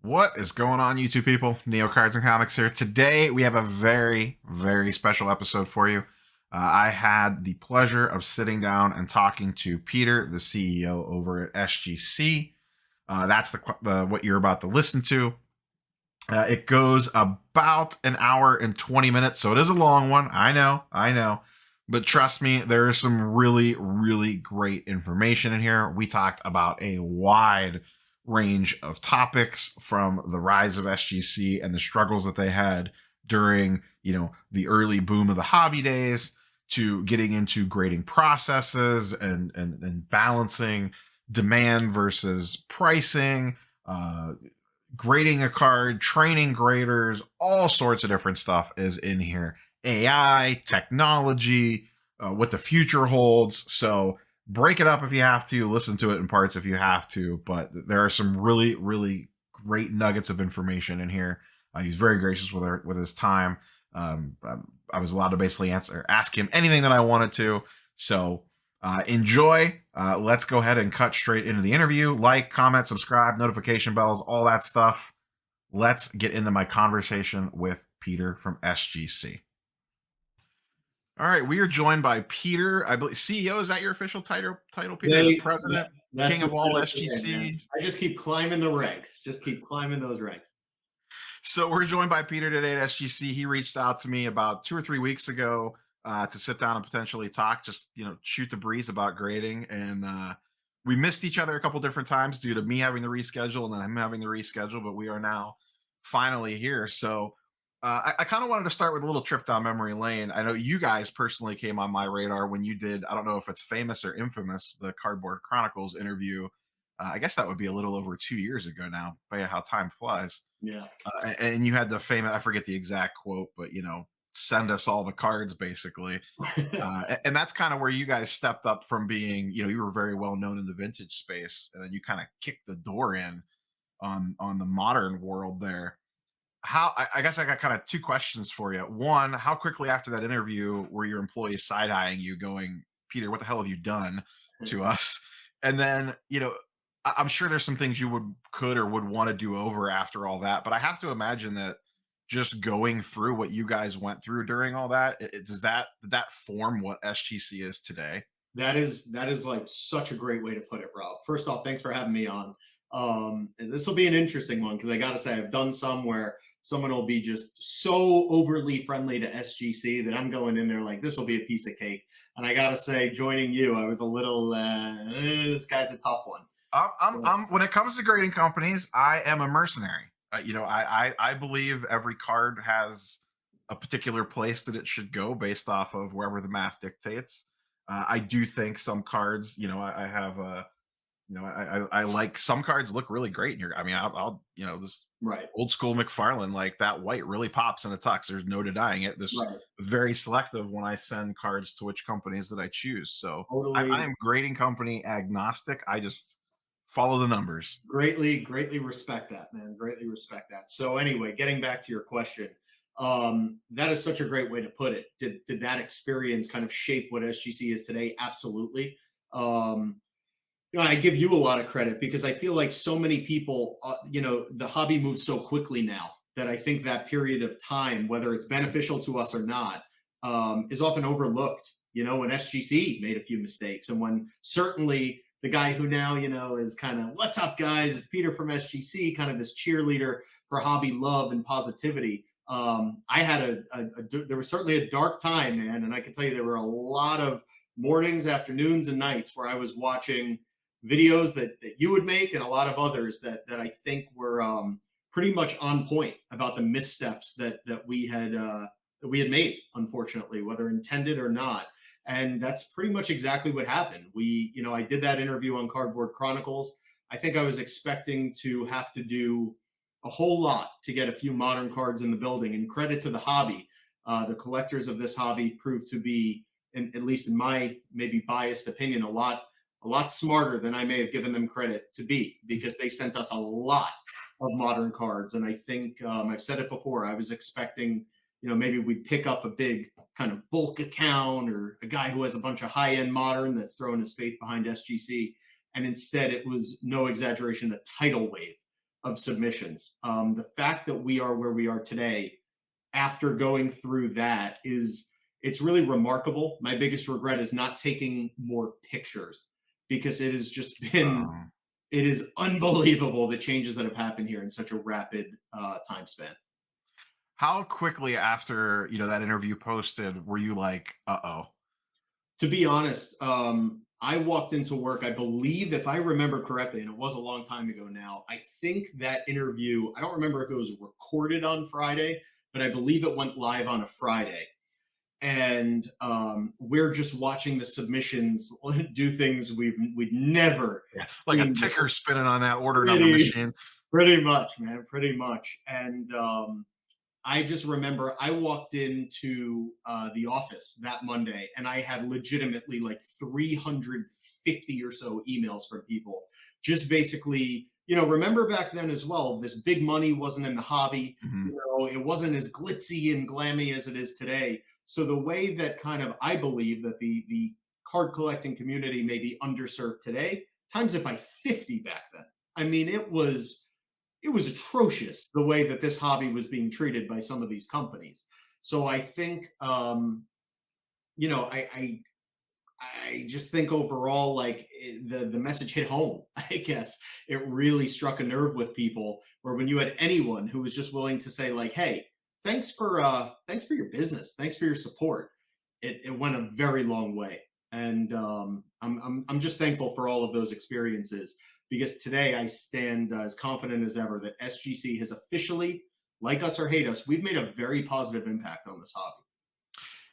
What is going on, you two people? Neo Cards and Comics here. Today, we have a very, very special episode for you. I had the pleasure of sitting down and talking to Peter, the CEO over at SGC. That's the what you're about to listen to. It goes about an hour and 20 minutes, so it is a long one. I know. But trust me, there is some really, really great information in here. We talked about a wide range of topics from the rise of SGC and the struggles that they had during, the early boom of the hobby days to getting into grading processes and balancing demand versus pricing, grading a card, training graders, all sorts of different stuff is in here. AI, technology, what the future holds. So break it up if you have to, listen to it in parts if you have to. But there are some really, really great nuggets of information in here. He's very gracious with his time. I was allowed to basically ask him anything that I wanted to. So enjoy. Let's go ahead and cut straight into the interview. Like, comment, subscribe, notification bells, all that stuff. Let's get into my conversation with Peter from SGC. All right, we are joined by Peter. I believe CEO. Is that your official title, Peter? Is it president, That's king the of all title today, man. SGC? I just keep climbing the ranks. Just keep climbing those ranks. So we're joined by Peter today at SGC. He reached out to me about 2 or 3 weeks ago to sit down and potentially talk, just shoot the breeze about grading. And we missed each other a couple different times due to me having to reschedule and then him having to reschedule. But we are now finally here. So I kind of wanted to start with a little trip down memory lane. I know you guys personally came on my radar when you did. I don't know if it's famous or infamous, the Cardboard Chronicles interview. I guess that would be a little over 2 years ago now. But yeah, how time flies. Yeah. And you had the famous, I forget the exact quote, but send us all the cards basically. And that's kind of where you guys stepped up from being, you were very well known in the vintage space, and then you kind of kicked the door in on the modern world there. I guess I got kind of two questions for you. One, how quickly after that interview were your employees side eyeing you, going, Peter, what the hell have you done to us? And then, I'm sure there's some things you could or would want to do over after all that, but I have to imagine that just going through what you guys went through during all that, did that form what SGC is today? That is like such a great way to put it, Rob. First off, thanks for having me on. And this will be an interesting one because I got to say I've done some where someone will be just so overly friendly to SGC that I'm going in there like this will be a piece of cake. And I got to say, joining you, I was a little this guy's a tough one. When it comes to grading companies, I am a mercenary. I believe every card has a particular place that it should go based off of wherever the math dictates. I do think some cards, I have a, I like some cards look really great in here. I mean, this Right. old school McFarlane, like that white really pops in a tux. There's no denying it. This Right. very selective when I send cards to which companies that I choose. So I Totally. am grading company agnostic. I just follow the numbers. Greatly respect that, man. Greatly respect that. So anyway, getting back to your question, that is such a great way to put it. Did that experience kind of shape what SGC is today? Absolutely. Um, I give you a lot of credit because I feel like so many people, the hobby moves so quickly now that I think that period of time, whether it's beneficial to us or not, is often overlooked. When SGC made a few mistakes, and when certainly the guy who now is kind of what's up, guys? It's Peter from SGC, kind of this cheerleader for hobby love and positivity. I had there was certainly a dark time, man, and I can tell you there were a lot of mornings, afternoons, and nights where I was watching videos that you would make and a lot of others that I think were pretty much on point about the missteps that we had made, unfortunately, whether intended or not. And that's pretty much exactly what happened. I did that interview on Cardboard Chronicles. I think I was expecting to have to do a whole lot to get a few modern cards in the building. And credit to the hobby, the collectors of this hobby proved to be, at least in my maybe biased opinion, a lot smarter than I may have given them credit to be because they sent us a lot of modern cards. And I think I've said it before. I was expecting, maybe we'd pick up a big kind of bulk account or a guy who has a bunch of high end modern that's throwing his faith behind SGC. And instead, it was no exaggeration, a tidal wave of submissions. The fact that we are where we are today after going through that is it's really remarkable. My biggest regret is not taking more pictures because it has just been Um, it is unbelievable the changes that have happened here in such a rapid time span. how quickly after that interview posted were you like, uh oh? To be honest, I walked into work, I believe, if I remember correctly, and it was a long time ago now, I think that interview, I don't remember if it was recorded on Friday, but I believe it went live on a Friday. And we're just watching the submissions do things we'd never Yeah, like a seen ticker before. spinning on that order number Pretty, machine. pretty much, man, pretty much. And I just remember I walked into the office that Monday and I had legitimately like 350 or so emails from people. Just basically, remember back then as well, this big money wasn't in the hobby. Mhm. It wasn't as glitzy and glammy as it is today. So the way that kind of I believe that the card collecting community may be underserved today, times it by 50 back then. I mean, it was atrocious the way that this hobby was being treated by some of these companies. So I think, you know, I just think overall, like the message hit home. I guess it really struck a nerve with people. Where when you had anyone who was just willing to say, like, "Hey, thanks for your business, thanks for your support," it went a very long way. And I'm just thankful for all of those experiences because today I stand as confident as ever that SGC has officially, like us or hate us, we've made a very positive impact on this hobby.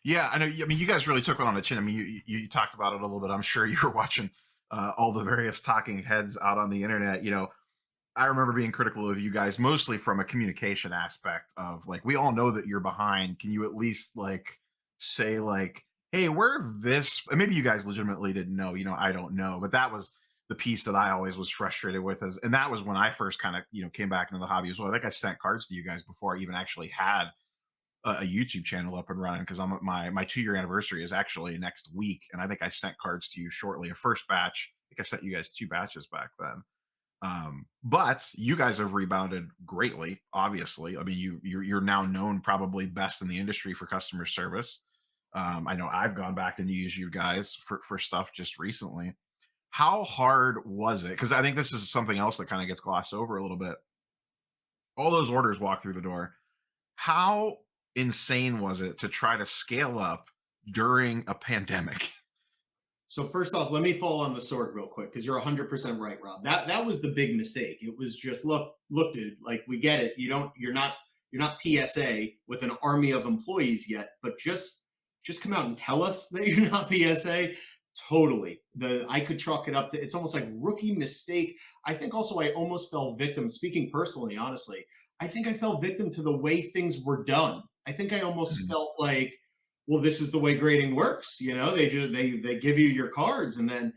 Yeah, I know. I mean, you guys really took it on the chin. I mean, you talked about it a little bit. I'm sure you were watching all the various talking heads out on the internet. I remember being critical of you guys mostly from a communication aspect of like, we all know that you're behind. Can you at least like say like, hey, we're this? And maybe you guys legitimately didn't know. I don't know, but that was the piece that I always was frustrated with. And that was when I first kind of came back into the hobby as well. I think I sent cards to you guys before I even actually had a YouTube channel up and running because I'm my 2 year anniversary is actually next week, and I think I sent cards to you shortly. A first batch. I think I sent you guys 2 batches back then. But you guys have rebounded greatly. Obviously, I mean you're now known probably best in the industry for customer service. I know I've gone back and used you guys for stuff just recently. How hard was it? Because I think this is something else that kind of gets glossed over a little bit. All those orders walk through the door. How insane was it to try to scale up during a pandemic? So first off, let me fall on the sword real quick because you're 100% right, Rob. That was the big mistake. It was just look, dude. Like we get it. You're not PSA with an army of employees yet, but just come out and tell us that you're not PSA. Totally. I could chalk it up to it's almost like rookie mistake. I think also I almost fell victim. Speaking personally, honestly, I think I fell victim to the way things were done. I think I almost Mhm. felt like well, this is the way grading works. They give you your cards, and then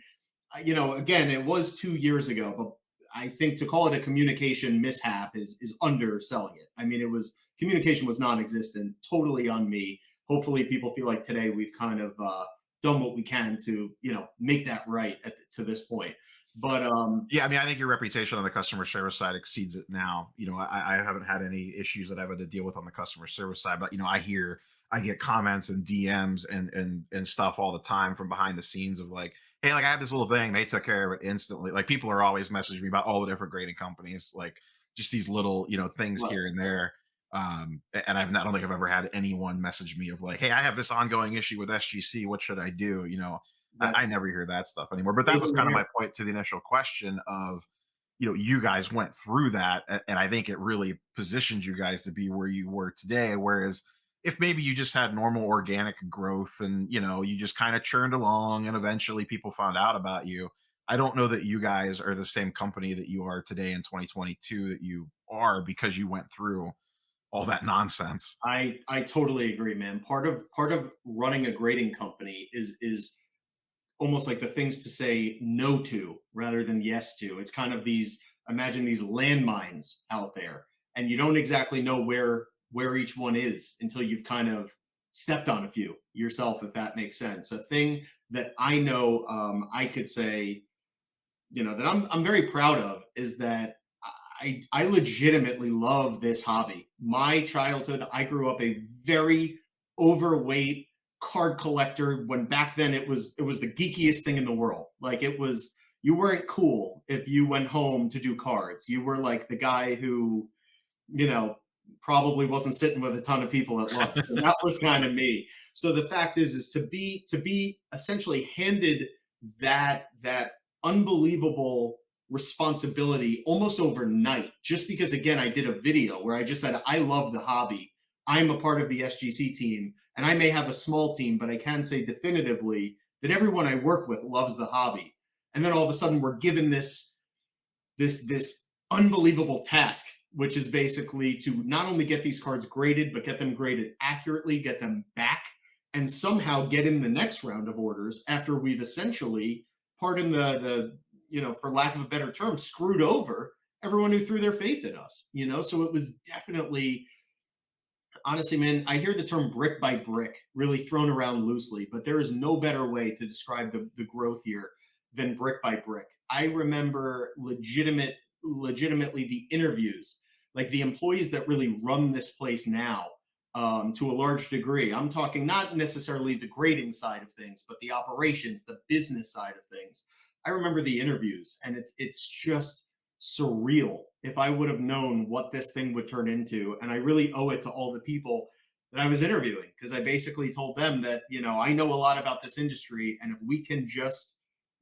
again, it was 2 years ago, but I think to call it a communication mishap is underselling it. I mean, it was communication was non-existent, totally on me. Hopefully, people feel like today we've kind of done what we can to make that right to this point. But Yeah, I mean, I think your reputation on the customer service side exceeds it now. I haven't had any issues that I've had to deal with on the customer service side, but I get comments and DMs and stuff all the time from behind the scenes of like, hey, like I had this little thing, they took care of it instantly. Like people are always messaging me about all the different grading companies, like just these little things right, here and there. And I don't think I've ever had anyone message me of like, hey, I have this ongoing issue with SGC. What should I do? I that's never hear that stuff anymore. But that was amazing to kind of hear. my point to the initial question of, you guys went through that, and I think it really positioned you guys to be where you were today. Whereas if maybe you just had normal organic growth and you just kind of churned along and eventually people found out about you, I don't know that you guys are the same company that you are today in 2022 that you are because you went through all that nonsense. I totally agree, man. Part of running a grading company is almost like the things to say no to rather than yes to. It's kind of these imagine these landmines out there, and you don't exactly know where each one is until you've kind of stepped on a few yourself, if that makes sense. A thing that I know I could say, that I'm very proud of is that I legitimately love this hobby. My childhood, I grew up a very overweight card collector when back then it was the geekiest thing in the world. Like it was you weren't cool if you went home to do cards. You were like the guy who, you know, probably wasn't sitting with a ton of people at lunch. And that was kind of me. So the fact is to be essentially handed that unbelievable responsibility almost overnight, just because again I did a video where I just said I love the hobby. I'm a part of the SGC team, and I may have a small team, but I can say definitively that everyone I work with loves the hobby. And then all of a sudden we're given this unbelievable task, which is basically to not only get these cards graded, but get them graded accurately, get them back, and somehow get in the next round of orders after we've essentially, pardon the for lack of a better term, screwed over everyone who threw their faith in us. So it was definitely, honestly, man, I hear the term brick by brick really thrown around loosely, but there is no better way to describe the growth here than brick by brick. I remember legitimately the interviews, like the employees that really run this place now, to a large degree. I'm talking not necessarily the grading side of things, but the operations, the business side of things. I remember the interviews, and it's just surreal if I would have known what this thing would turn into. And I really owe it to all the people that I was interviewing, because I basically told them that, I know a lot about this industry. And if we can just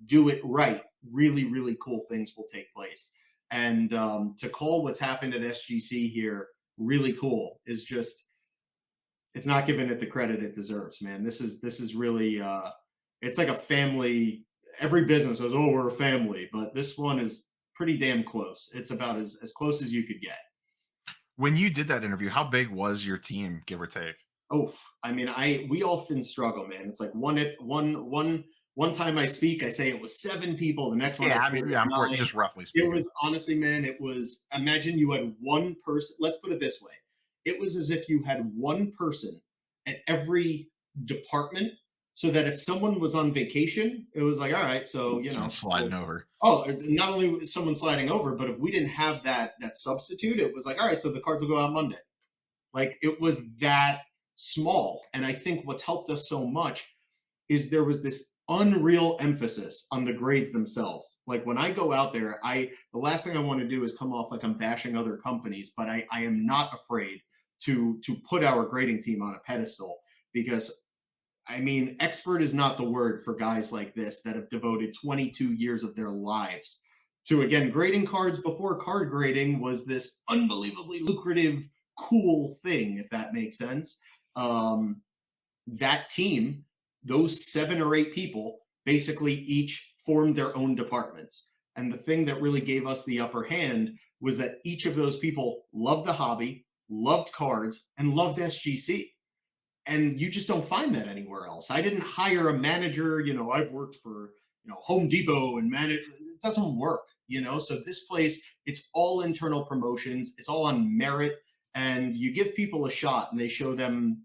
do it right, really, really cool things will take place. And to call what's happened at SGC here really cool is just, it's not giving it the credit it deserves, man. This is really it's like a family. Every business says, "Oh, we're a family," but this one is pretty damn close. It's about as close as you could get. When you did that interview, how big was your team, give or take? Oh, I mean, we often struggle, man. It's like one time I speak, I say it was seven people. The next one I Yeah, say I it mean, was yeah, nine. just roughly It speaking. was honestly, man, it was, imagine you had one person. Let's put it this way. It was as if you had one person at every department, so that if someone was on vacation, it was like, all right, so Someone sliding over. oh, not only was someone sliding over, but if we didn't have that substitute, it was like, all right, so the cards will go out Monday. Like it was that small. And I think what's helped us so much is there was this unreal emphasis on the grades themselves. Like when I go out there, the last thing I want to do is come off like I'm bashing other companies, but I am not afraid to put our grading team on a pedestal, because I mean, expert is not the word for guys like this that have devoted 22 years of their lives to, again, grading cards before card grading was this unbelievably lucrative, cool thing, if that makes sense. Um, that team, those 7 or 8 people, basically each formed their own departments. And the thing that really gave us the upper hand was that each of those people loved the hobby, loved cards, and loved SGC. And you just don't find that anywhere else. I didn't hire a manager. I've worked for Home Depot and manage. It doesn't work. So this place, it's all internal promotions. It's all on merit, and you give people a shot, and they show them.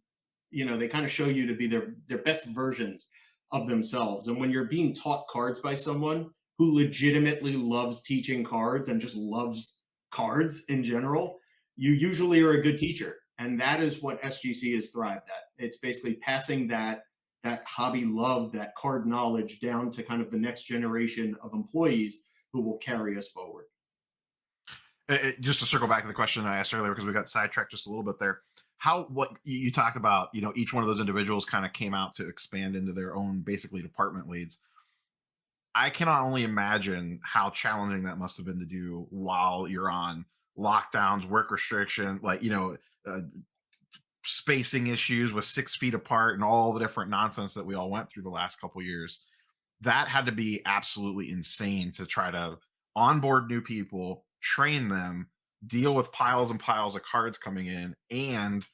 They kind of show you to be their best versions of themselves. And when you're being taught cards by someone who legitimately loves teaching cards and just loves cards in general, you usually are a good teacher. And that is what SGC has thrived at. It's basically passing that hobby love, that card knowledge down to kind of the next generation of employees who will carry us forward. Just to circle back to the question I asked earlier, because we got sidetracked just a little bit there. How what you talked about, each one of those individuals kind of came out to expand into their own basically department leads. I cannot only imagine how challenging that must have been to do while you're on lockdowns, work restriction, like spacing issues with 6 feet apart and all the different nonsense that we all went through the last couple years. That had to be absolutely insane to try to onboard new people, train them, deal with piles and piles of cards coming in, and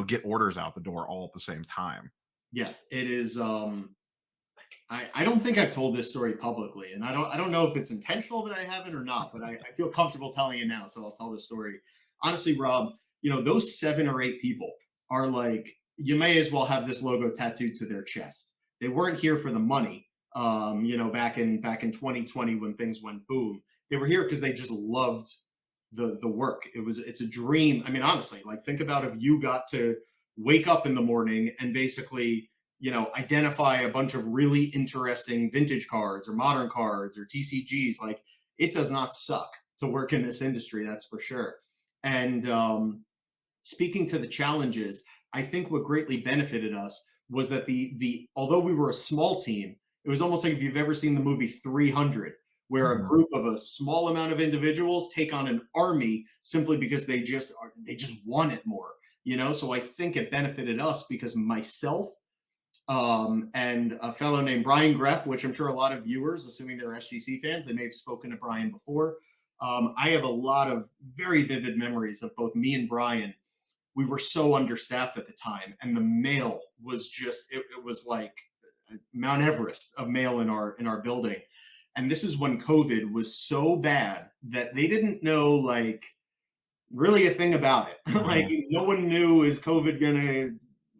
get orders out the door all at the same time. Yeah, it is. I don't think I've told this story publicly, and I don't know if it's intentional that I haven't or not, but I feel comfortable telling it now, so I'll tell the story. Honestly, Rob, those 7 or 8 people are like, you may as well have this logo tattooed to their chest. They weren't here for the money. Back in 2020 when things went boom, they were here because they just loved the work. It's a dream. I mean, honestly, like think about if you got to wake up in the morning and basically, identify a bunch of really interesting vintage cards or modern cards or TCGs. Like it does not suck to work in this industry, that's for sure. And speaking to the challenges, I think what greatly benefited us was that the although we were a small team, it was almost like if you've ever seen the movie 300, where a Mhm. group of a small amount of individuals take on an army simply because they just want it more. So I think it benefited us because myself and a fellow named Brian Greff, which I'm sure a lot of viewers, assuming they're SGC fans, they may have spoken to Brian before. I have a lot of very vivid memories of both me and Brian. We were so understaffed at the time, and the mail was it was like Mount Everest of mail in our building. And this is when COVID was so bad that they didn't know like really a thing about it. Like Mhm. no one knew, is COVID gonna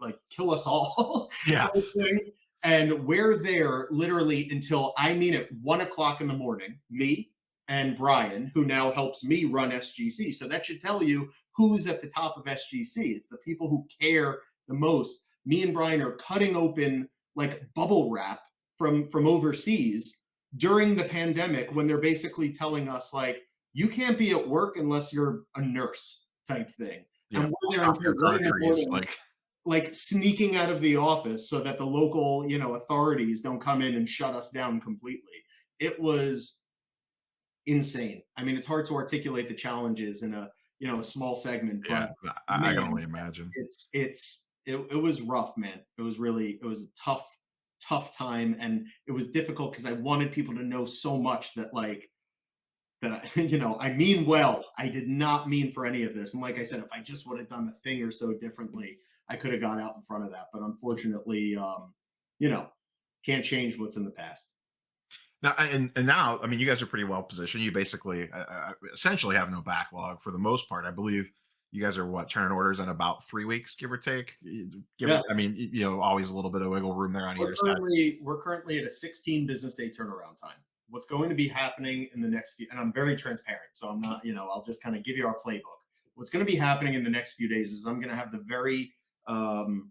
like kill us all Yeah. type thing. And we're there literally until, I mean, at 1 o'clock in the morning, me and Brian, who now helps me run SGC. So that should tell you who's at the top of SGC. It's the people who care the most. Me and Brian are cutting open like bubble wrap from overseas during the pandemic, when they're basically telling us like, you can't be at work unless you're a nurse type thing. Yeah. And we're there Stock until your 1 in the groceries. morning, Like, like sneaking out of the office so that the local, authorities don't come in and shut us down completely. It was insane. I mean, it's hard to articulate the challenges in a small segment, yeah, but I man, can only imagine. it was rough, man. It was a tough time, and it was difficult because I wanted people to know so much that like that I, I mean well. I did not mean for any of this. And like I said, if I just would have done a thing or so differently, I could have got out in front of that. But unfortunately, you know, can't change what's in the past. Now, and now, I mean, you guys are pretty well positioned. You basically, essentially, have no backlog for the most part. I believe you guys are what, turning orders in about 3 weeks, give or take. Yeah, I mean, always a little bit of wiggle room there on either side. we're currently at a 16 business day turnaround time. What's going to be happening in the next few, and I'm very transparent, so I'm not, I'll just kind of give you our playbook. What's going to be happening in the next few days is I'm going to have the very um,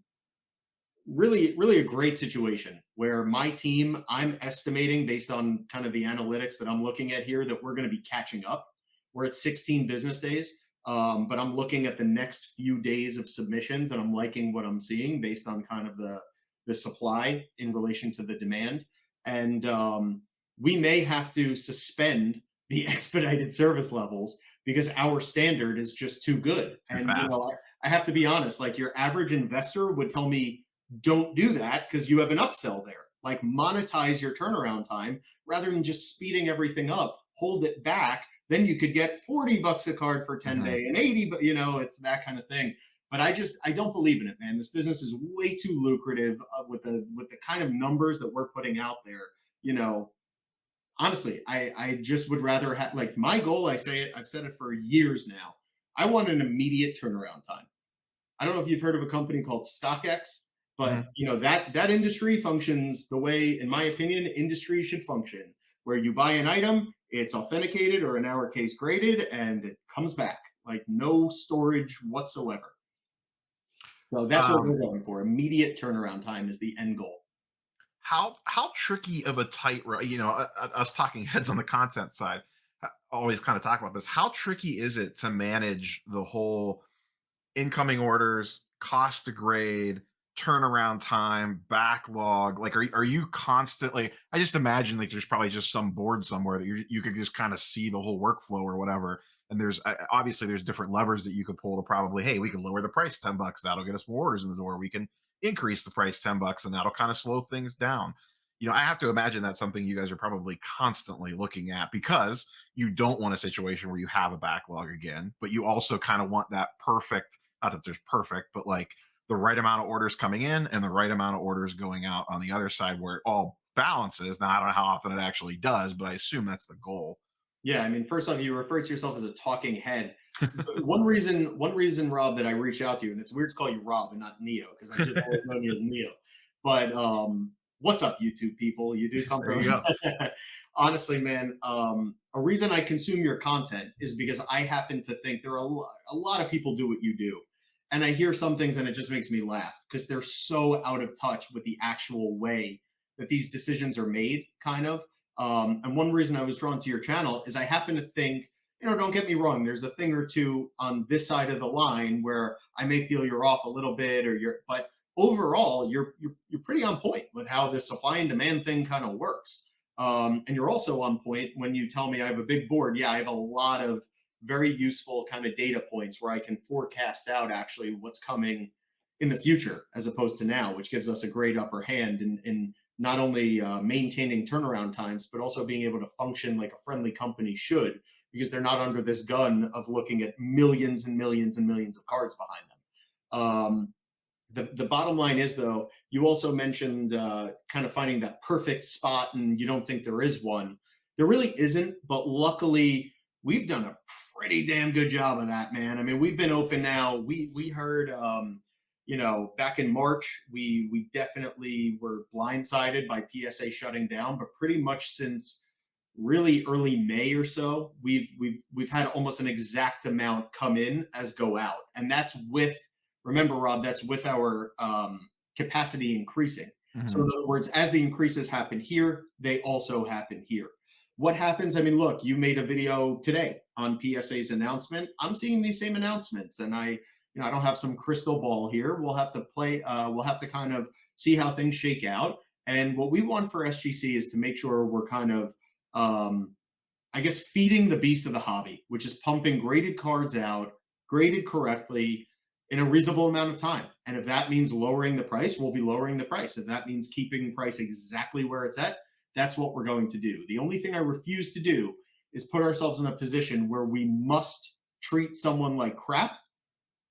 really a great situation where my team, I'm estimating based on kind of the analytics that I'm looking at here, that we're going to be catching up. We're at 16 business days, but I'm looking at the next few days of submissions, and I'm liking what I'm seeing based on kind of the supply in relation to the demand. And we may have to suspend the expedited service levels because our standard is just too good. Too And fast. I have to be honest, like your average investor would tell me, don't do that because you have an upsell there. Like monetize your turnaround time rather than just speeding everything up. Hold it back. Then you could get $40 a card for 10 Mhm. day and 80, but it's that kind of thing. But I don't believe in it, man. This business is way too lucrative with the kind of numbers that we're putting out there. You know, honestly, I just would rather have, like, my goal. I've said it for years now. I want an immediate turnaround time. I don't know if you've heard of a company called StockX, but Mhm. that industry functions the way, in my opinion, industry should function, where you buy an item, it's authenticated, or in our case, graded, and it comes back like no storage whatsoever. So that's what Um, we're going for. Immediate turnaround time is the end goal. how tricky of a tightrope? Us talking heads on the content side always kind of talk about this. How tricky is it to manage the whole incoming orders, cost to grade, turnaround time, backlog? Like, are you constantly? I just imagine like there's probably just some board somewhere that you could just kind of see the whole workflow or whatever. And there's obviously there's different levers that you could pull to probably, hey, we can lower the price $10. That'll get us more orders in the door. We can increase the price $10, and that'll kind of slow things down. I have to imagine that's something you guys are probably constantly looking at because you don't want a situation where you have a backlog again, but you also kind of want that perfect, not that there's perfect, but like the right amount of orders coming in and the right amount of orders going out on the other side where it all balances. Now, I don't know how often it actually does, but I assume that's the goal. Yeah, I mean, first off, you refer to yourself as a talking head. One reason, Rob, that I reached out to you, and it's weird to call you Rob and not Neo because I've just always known you as Neo. But What's up, YouTube people? You do There something you like go. that. Honestly, man, a reason I consume your content is because I happen to think there are a lot of people do what you do. And I hear some things and it just makes me laugh because they're so out of touch with the actual way that these decisions are made, kind of. And one reason I was drawn to your channel is I happen to think, don't get me wrong, there's a thing or two on this side of the line where I may feel you're off a little bit but overall, you're pretty on point with how the supply and demand thing kind of works. And you're also on point when you tell me I have a big board. Yeah, I have a lot of very useful kind of data points where I can forecast out actually what's coming in the future as opposed to now, which gives us a great upper hand in not only maintaining turnaround times, but also being able to function like a friendly company should, because they're not under this gun of looking at millions and millions and millions of cards behind them. The bottom line is, though, you also mentioned kind of finding that perfect spot, and you don't think there is one. There really isn't, but luckily, we've done a pretty damn good job of that, man. I mean, we've been open now. We heard, back in March, we definitely were blindsided by PSA shutting down, but pretty much since really early May or so, we've had almost an exact amount come in as go out, and that's with, remember, Rob, that's with our capacity increasing. So in Mhm. other words, as the increases happen here, they also happen here. What happens? I mean, look, you made a video today on PSA's announcement. I'm seeing these same announcements, and I don't have some crystal ball here. We'll have to play. We'll have to kind of see how things shake out. And what we want for SGC is to make sure we're kind of um, I guess, feeding the beast of the hobby, which is pumping graded cards out, graded correctly in a reasonable amount of time. And if that means lowering the price, we'll be lowering the price. If that means keeping the price exactly where it's at, that's what we're going to do. The only thing I refuse to do is put ourselves in a position where we must treat someone like crap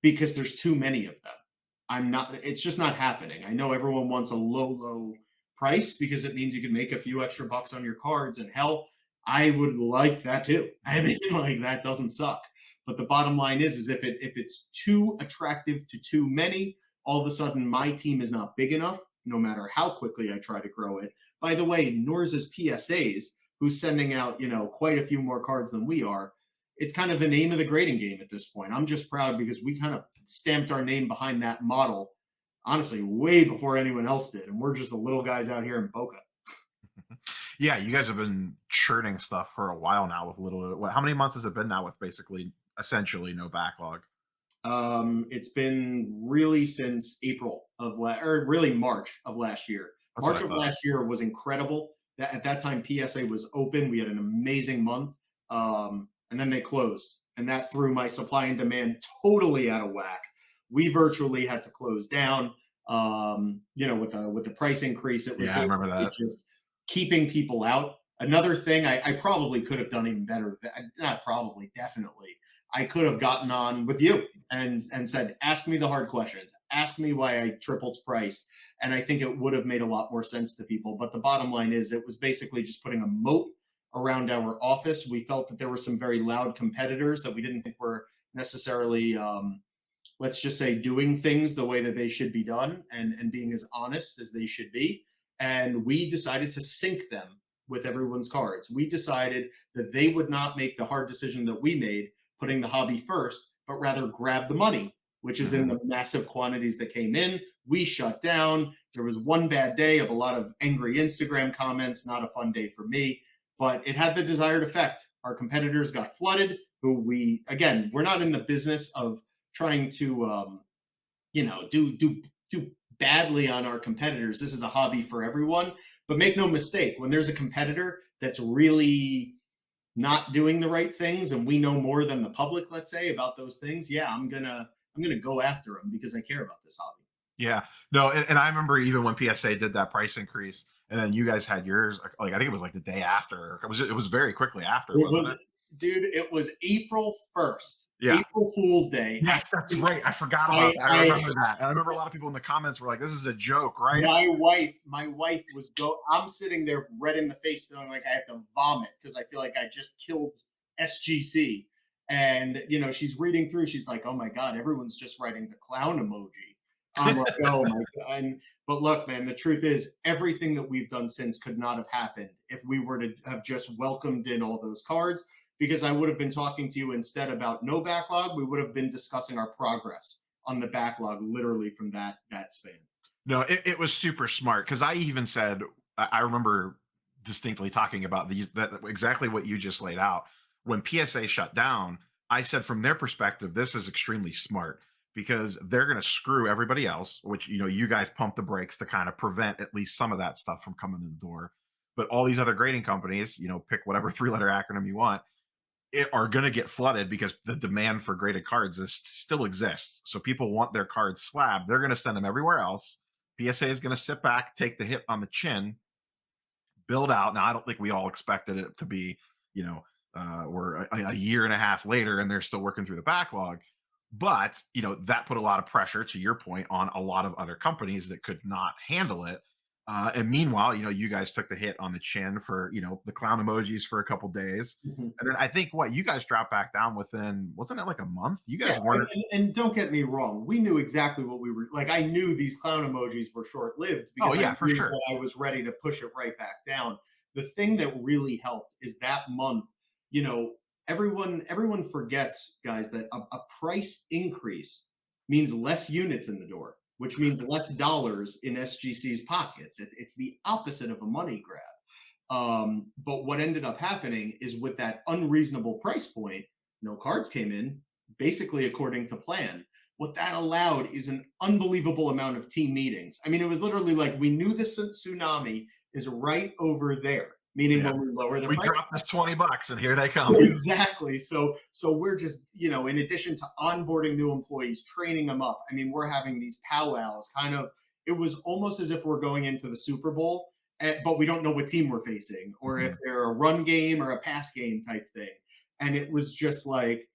because there's too many of them. It's just not happening. I know everyone wants a low price because it means you can make a few extra bucks on your cards. And hell, I would like that too. I mean, like, that doesn't suck. But the bottom line is if it's too attractive to too many, all of a sudden my team is not big enough, no matter how quickly I try to grow it. By the way, nor is his PSAs, who's sending out, quite a few more cards than we are. It's kind of the name of the grading game at this point. I'm just proud because we kind of stamped our name behind that model, honestly, way before anyone else did. And we're just the little guys out here in Boca. Yeah, you guys have been churning stuff for a while now with little. How many months has it been now with basically essentially no backlog? It's been really since or really March of last year. That's what March I of thought. last year was incredible. At that time, PSA was open. We had an amazing month, and then they closed, and that threw my supply and demand totally out of whack. We virtually had to close down. With the price increase, it was Yeah, I remember basically that. just keeping people out. Another thing I probably could have done even better. Not probably, definitely. I could have gotten on with you and said, ask me the hard questions, ask me why I tripled price, and I think it would have made a lot more sense to people. But the bottom line is, it was basically just putting a moat around our office. We felt that there were some very loud competitors that we didn't think were necessarily, let's just say, doing things the way that they should be done and being as honest as they should be. And we decided to sync them with everyone's cards. We decided that they would not make the hard decision that we made, putting the hobby first, but rather grab the money, which is in Mhm. the massive quantities that came in. We shut down. There was one bad day of a lot of angry Instagram comments, not a fun day for me, but it had the desired effect. Our competitors got flooded, again, we're not in the business of trying to, do badly on our competitors. This is a hobby for everyone, but make no mistake, when there's a competitor that's really not doing the right things and we know more than the public, let's say, about those things, yeah, I'm gonna go after them because I care about this hobby. Yeah, no, and I remember even when PSA did that price increase, and then you guys had yours. Like I think it was like the day after. It was very quickly after, It wasn't was, it? dude, it was April 1st, Yeah. April Fool's Day. Yes, that's right. I forgot I, about that. I I, remember that. And I remember a lot of people in the comments were like, "This is a joke, right?" my wife I'm sitting there red in the face feeling like I have to vomit because I feel like I just killed SGC. And she's reading through, she's like, oh my God, everyone's just writing the clown emoji. I'm like, oh my god. But look, man, the truth is everything that we've done since could not have happened if we were to have just welcomed in all those cards, because I would have been talking to you instead about no backlog. We would have been discussing our progress on the backlog literally from that span. No, it was super smart because I even said I remember distinctly talking about these that exactly what you just laid out. When PSA shut down, I said from their perspective, this is extremely smart because they're going to screw everybody else, which you guys pump the brakes to kind of prevent at least some of that stuff from coming in the door. But all these other grading companies, pick whatever three-letter acronym you want, are going to get flooded because the demand for graded cards still exists. So people want their cards slabbed. They're going to send them everywhere else. PSA is going to sit back, take the hit on the chin, build out. Now, I don't think we all expected it to be, we're a year and a half later and they're still working through the backlog. But, that put a lot of pressure, to your point, on a lot of other companies that could not handle it. And meanwhile, you guys took the hit on the chin for, the clown emojis for a couple days. Mhm. And then I think what you guys dropped back down within, wasn't it like a month? You Yeah, guys weren't. and don't get me wrong, we knew exactly what we were like. I knew these clown emojis were short lived Oh, because I yeah, for knew sure. that I was ready to push it right back down. The thing that really helped is that month, you know, everyone forgets, guys, that a price increase means less units in the door, which means less dollars in SGC's pockets. It's the opposite of a money grab. But what ended up happening is with that unreasonable price point, no cards came in, basically according to plan. What that allowed is an unbelievable amount of team meetings. I mean, it was literally like we knew the tsunami is right over there, meaning Yeah. when we lower the We price. dropped this 20 bucks and here they come. Exactly. So we're just, in addition to onboarding new employees, training them up. I mean, we're having these powwows kind of. It was almost as if we're going into the Super Bowl, but we don't know what team we're facing or if Mhm. they're a run game or a pass game type thing. And it was just like,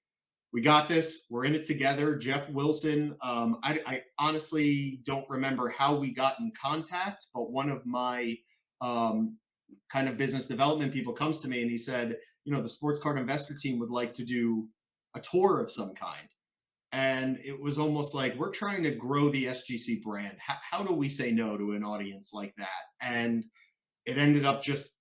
we got this. We're in it together. Jeff Wilson. I honestly don't remember how we got in contact, but one of my um, kind of business development people comes to me and he said, the sports card investor team would like to do a tour of some kind. And it was almost like we're trying to grow the SGC brand. How do we say no to an audience like that? And it ended up just,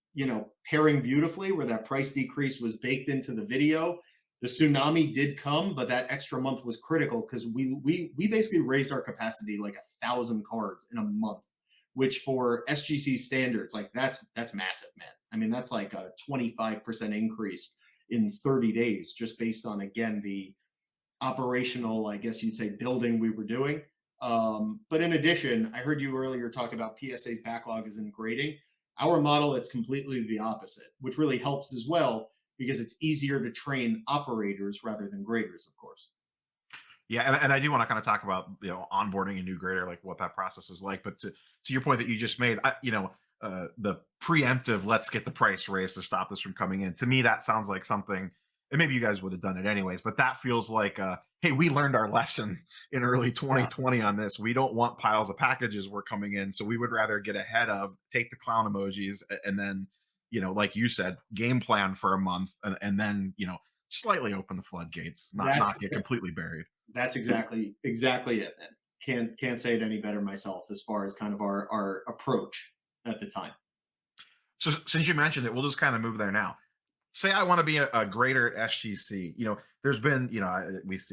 pairing beautifully where that price decrease was baked into the video. The tsunami did come, but that extra month was critical because we basically raised our capacity like 1,000 cards in a month, which for SGC standards, like that's massive, man. I mean, that's like a 25% increase in 30 days, just based on again the operational, I guess you'd say, building we were doing. But in addition, I heard you earlier talk about PSA's backlog is in grading. Our model, it's completely the opposite, which really helps as well because it's easier to train operators rather than graders, of course. Yeah, and I do want to kind of talk about onboarding a new grader, like what that process is like. But to your point that you just made, the preemptive let's get the price raised to stop this from coming in. To me, that sounds like something, and maybe you guys would have done it anyways. But that feels like, hey, we learned our lesson in early Yeah, 2020 on this. We don't want piles of packages were coming in, so we would rather get ahead of, take the clown emojis, and then like you said, game plan for a month, and then slightly open the floodgates, not that's get completely buried. that's exactly it. Man. Can't say it any better myself as far as kind of our approach at the time. So since you mentioned it, we'll just kind of move there now. Say I want to be a grader at SGC. There's been,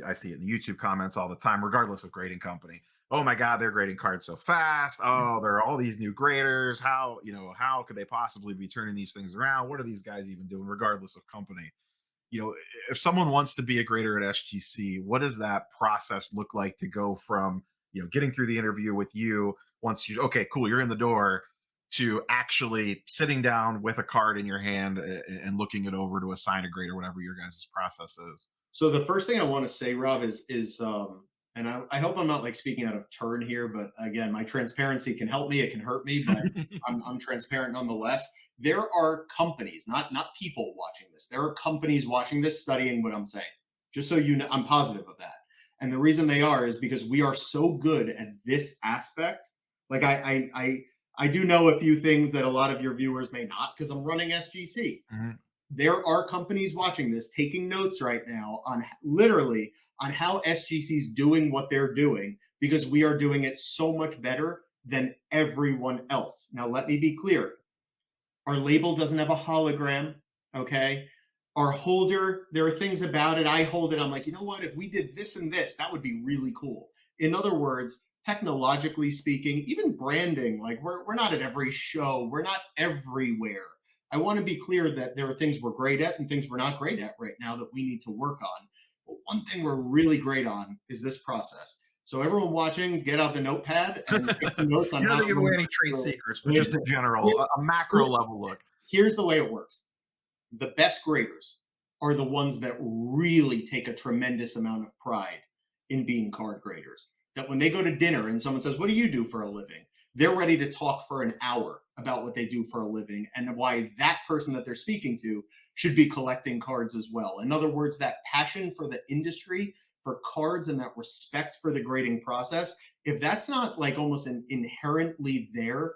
I see it in the YouTube comments all the time, regardless of grading company. Oh my God, they're grading cards so fast. Oh, there are all these new graders. How could they possibly be turning these things around? What are these guys even doing, regardless of company? If someone wants to be a grader at SGC, what does that process look like to go from, getting through the interview with you once okay, cool, you're in the door, to actually sitting down with a card in your hand and looking it over to assign a grade or whatever your guys' process is? So the first thing I want to say, Rob, is and I hope I'm not like speaking out of turn here, but again, my transparency can help me, it can hurt me, but I'm transparent nonetheless. There are companies, not people watching this. There are companies watching this, studying what I'm saying. Just so you know, I'm positive of that. And the reason they are is because we are so good at this aspect. Like I do know a few things that a lot of your viewers may not, because I'm running SGC. Mhm. There are companies watching this, taking notes right now on literally on how SGC is doing what they're doing because we are doing it so much better than everyone else. Now, let me be clear. Our label doesn't have a hologram, okay? Our holder, there are things about it. I hold it. I'm like, you know what? If we did this and this, that would be really cool. In other words, technologically speaking, even branding, like we're not at every show, we're not everywhere. I want to be clear that there are things we're great at and things we're not great at right now that we need to work on. But one thing we're really great on is this process. So everyone watching, get out the notepad and take some notes on You don't how have to give to away any trade secrets, but just in general, a macro level look. Here's the way it works. The best graders are the ones that really take a tremendous amount of pride in being card graders. That when they go to dinner and someone says, "What do you do for a living?" They're ready to talk for an hour about what they do for a living and why that person that they're speaking to should be collecting cards as well. In other words, that passion for the industry, for cards, and that respect for the grading process, if that's not like almost inherently there,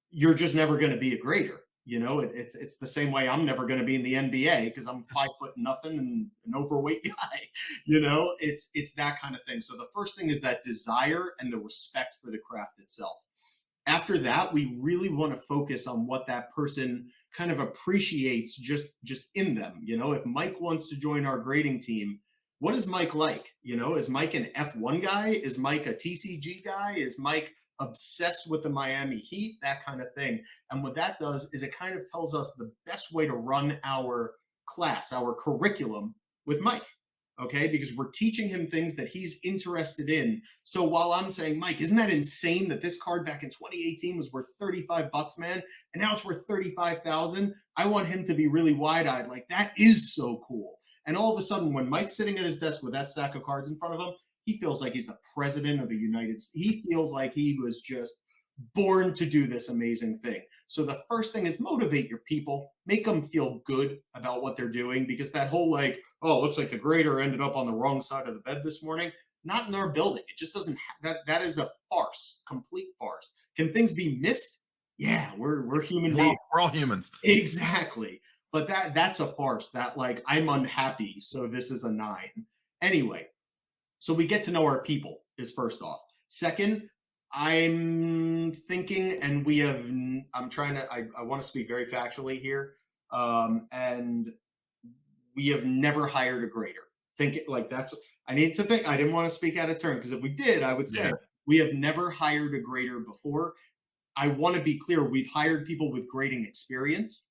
you're just never going to be a grader. You know, it's the same way I'm never going to be in the NBA because I'm 5 foot nothing and an overweight guy. You know, it's that kind of thing. So the first thing is that desire and the respect for the craft itself. After that, we really want to focus on what that person kind of appreciates just in them. You know, if Mike wants to join our grading team, what is Mike like? You know, is Mike an F1 guy? Is Mike a TCG guy? Is Mike obsessed with the Miami Heat? That kind of thing. And what that does is it kind of tells us the best way to run our class, our curriculum with Mike. Okay, because we're teaching him things that he's interested in. So while I'm saying, Mike, isn't that insane that this card back in 2018 was worth $35, man, and now it's worth 35,000? I want him to be really wide-eyed, like that is so cool. And all of a sudden, when Mike's sitting at his desk with that stack of cards in front of him, he feels like he's the president of the United States. He feels like he was just born to do this amazing thing. So the first thing is motivate your people, make them feel good about what they're doing, because that whole like, oh, it looks like the grader ended up on the wrong side of the bed this morning. Not in our building. It just doesn't. That is a farce, complete farce. Can things be missed? Yeah, we're human beings. We're all humans. Exactly. But that's a farce. That like I'm unhappy, so this is a 9. Anyway, so we get to know our people is first off. Second, I'm thinking, and we have. I'm trying to. I want to speak very factually here, and we have never hired a grader. Think it like that's. I need to think. I didn't want to speak out of turn because if we did, I would say Yeah. we have never hired a grader before. I want to be clear. We've hired people with grading experience.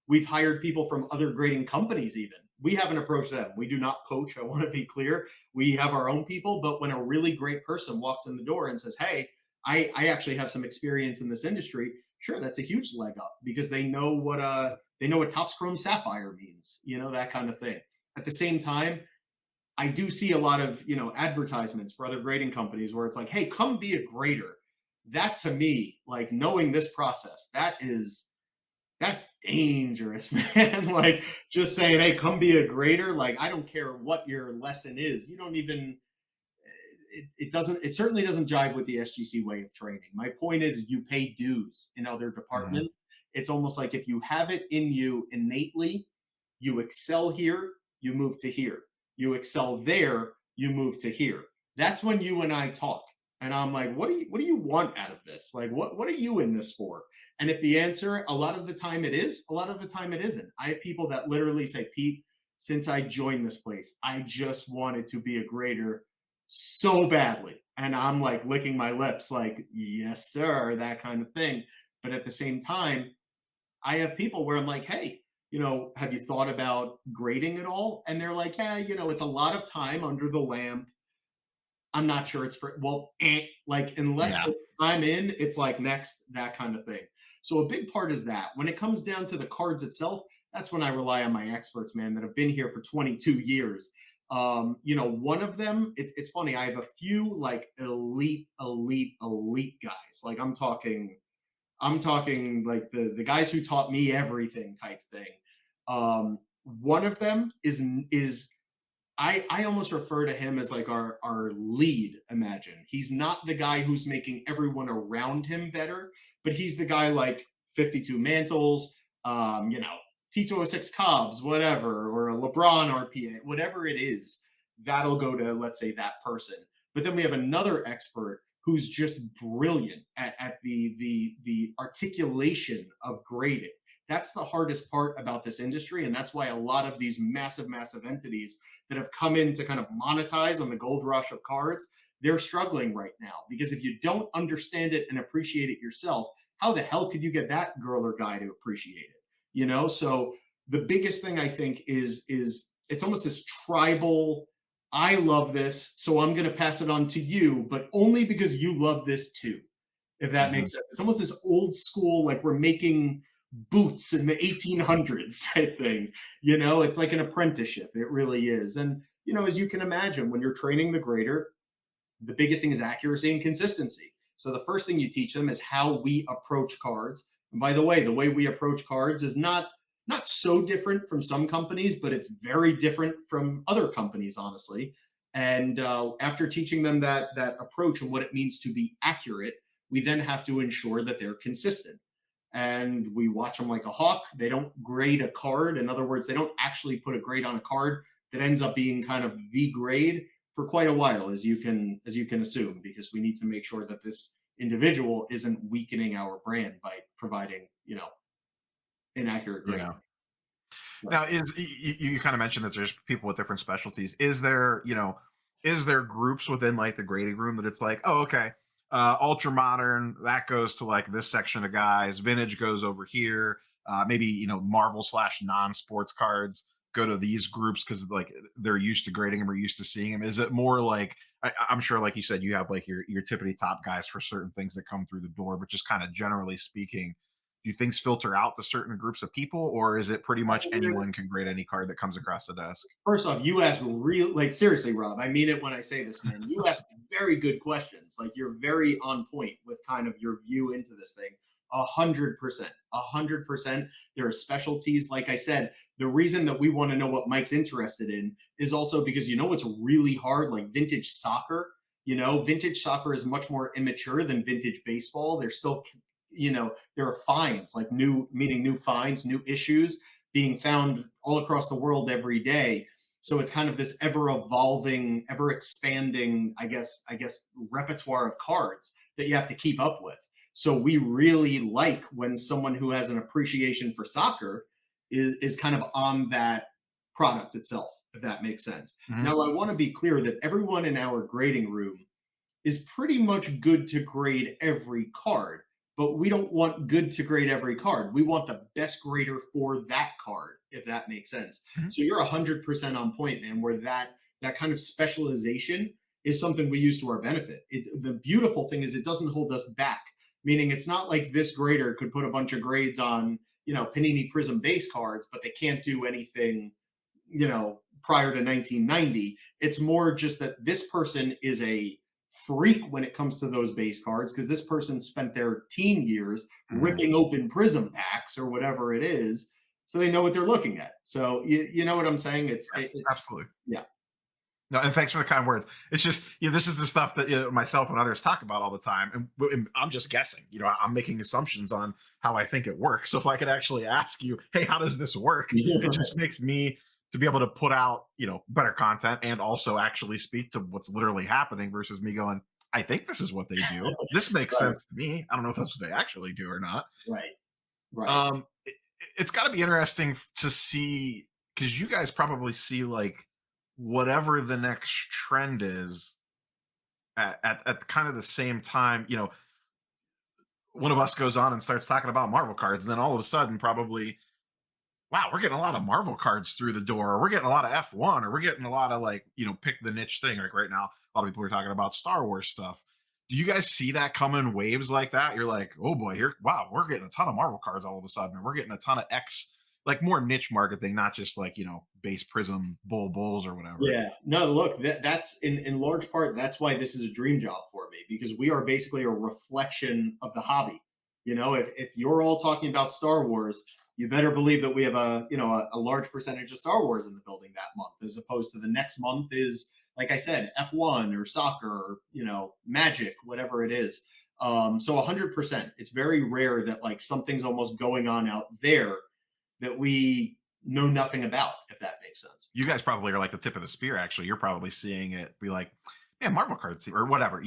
We've hired people from other grading companies, even. We haven't approached them. We do not poach. I want to be clear. We have our own people. But when a really great person walks in the door and says, hey, I actually have some experience in this industry, sure, that's a huge leg up because they know what Topps Chrome Sapphire means, you know, that kind of thing. At the same time, I do see a lot of, you know, advertisements for other grading companies where it's like, hey, come be a grader. That to me, like knowing this process, that's dangerous, man. Like just saying, hey, come be a grader. Like, I don't care what your lesson is. You don't even, it certainly doesn't jive with the SGC way of training. My point is you pay dues in other Mhm. departments. It's almost like if you have it in you innately, you excel here, you move to here. You excel there, you move to here. That's when you and I talk. And I'm like, what do you want out of this? Like what are you in this for? And if the answer a lot of the time it is, a lot of the time it isn't. I have people that literally say, Pete, since I joined this place, I just wanted to be a grader so badly. And I'm like licking my lips, like, yes, sir, that kind of thing. But at the same time, I have people where I'm like, hey, you know, have you thought about grading at all? And they're like, yeah, you know, it's a lot of time under the lamp. I'm not sure it's for, well, like, unless Yeah. it's I'm in, it's like next, that kind of thing. So a big part is that. When it comes down to the cards itself, that's when I rely on my experts, man, that have been here for 22 years. You know, one of them, it's funny, I have a few like elite guys. Like I'm talking like the guys who taught me everything type thing. One of them is I almost refer to him as like our lead. Imagine he's not the guy who's making everyone around him better, but he's the guy like 52 mantles, you know, T206 Cobbs, whatever, or a LeBron RPA, whatever it is, that'll go to, let's say, that person. But then we have another expert who's just brilliant at the articulation of grading. That's the hardest part about this industry, and that's why a lot of these massive entities that have come in to kind of monetize on the gold rush of cards, they're struggling right now because if you don't understand it and appreciate it yourself, how the hell could you get that girl or guy to appreciate it? So the biggest thing I think is it's almost this tribal, I love this, so I'm going to pass it on to you, but only because you love this too, if that Mhm. makes sense. It's almost this old school, like we're making boots in the 1800s type thing. It's like an apprenticeship. It really is. And, as you can imagine, when you're training the grader, the biggest thing is accuracy and consistency. So the first thing you teach them is how we approach cards. And by the way we approach cards is not so different from some companies, but it's very different from other companies, honestly. And after teaching them that approach and what it means to be accurate, we then have to ensure that they're consistent. And we watch them like a hawk. They don't grade a card. In other words, they don't actually put a grade on a card that ends up being kind of the grade for quite a while, as you can assume, because we need to make sure that this individual isn't weakening our brand by providing inaccurate Yeah. grading. Right. Now, you kind of mentioned that there's people with different specialties. Is there, is there groups within like the grading room that it's like, oh, okay, ultra modern that goes to like this section of guys, vintage goes over here, maybe Marvel slash non sports cards go to these groups because like they're used to grading them or used to seeing them. Is it more like I'm sure, like you said, you have like your tippity top guys for certain things that come through the door, but just kind of generally speaking, do things filter out to certain groups of people, or is it pretty much anyone can grade any card that comes across the desk? First off, you ask real, like, seriously, Rob. I mean it when I say this, man. You ask very good questions. Like, you're very on point with kind of your view into this thing. 100%, 100%. There are specialties. Like I said, the reason that we want to know what Mike's interested in is also because what's really hard, like vintage soccer. Vintage soccer is much more immature than vintage baseball. There's still, there are fines, like new, meaning new fines, new issues being found all across the world every day. So it's kind of this ever evolving, ever expanding, I guess, repertoire of cards that you have to keep up with. So we really like when someone who has an appreciation for soccer is kind of on that product itself, if that makes sense. Mhm. Now, I want to be clear that everyone in our grading room is pretty much good to grade every card, but we don't want good to grade every card. We want the best grader for that card, if that makes sense. Mhm. So you're 100% on point, man, where that kind of specialization is something we use to our benefit. The beautiful thing is it doesn't hold us back, meaning it's not like this grader could put a bunch of grades on, Panini Prism base cards, but they can't do anything, prior to 1990. It's more just that this person is a freak when it comes to those base cards because this person spent their teen years Mhm. ripping open prism packs or whatever it is, so they know what they're looking at. So you know what I'm saying? It's Absolutely. yeah. No, and thanks for the kind words. It's just, this is the stuff that myself and others talk about all the time, and I'm just guessing. I'm making assumptions on how I think it works. So if I could actually ask you, hey, how does this work? It just makes me to be able to put out, better content and also actually speak to what's literally happening versus me going, I think this is what they do. This makes Right, sense to me. I don't know if that's what they actually do or not. right, right. It's got to be interesting to see because you guys probably see like whatever the next trend is at kind of the same time. One of us goes on and starts talking about Marvel cards, and then all of a sudden, probably, wow, we're getting a lot of Marvel cards through the door. Or we're getting a lot of F1, or we're getting a lot of like, pick the niche thing. Like right now, a lot of people are talking about Star Wars stuff. Do you guys see that come in waves like that? You're like, oh boy, here, wow, we're getting a ton of Marvel cards all of a sudden, and we're getting a ton of X, like more niche market thing, not just like, base Prism bulls or whatever. Yeah. No, look, that's in large part, that's why this is a dream job for me, because we are basically a reflection of the hobby. If you're all talking about Star Wars, you better believe that we have a large percentage of Star Wars in the building that month, as opposed to the next month is, like I said, F1 or soccer or, magic, whatever it is. So 100%, it's very rare that like something's almost going on out there that we know nothing about, if that makes sense. You guys probably are like the tip of the spear. Actually, you're probably seeing it be like, man, Marvel cards or whatever.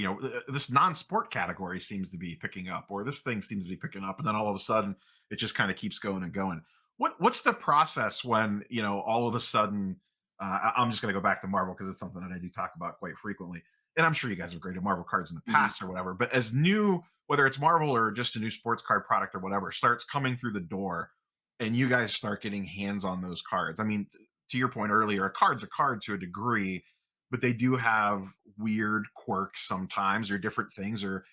This non-sport category seems to be picking up, or this thing seems to be picking up, and then all of a sudden, it just kind of keeps going and going. What's the process when all of a sudden? I'm just going to go back to Marvel because it's something that I do talk about quite frequently, and I'm sure you guys have graded Marvel cards in the Mhm. past or whatever. But as new, whether it's Marvel or just a new sports card product or whatever, starts coming through the door, and you guys start getting hands on those cards. I mean, to your point earlier, a card's a card to a degree, but they do have weird quirks sometimes, or different things. Or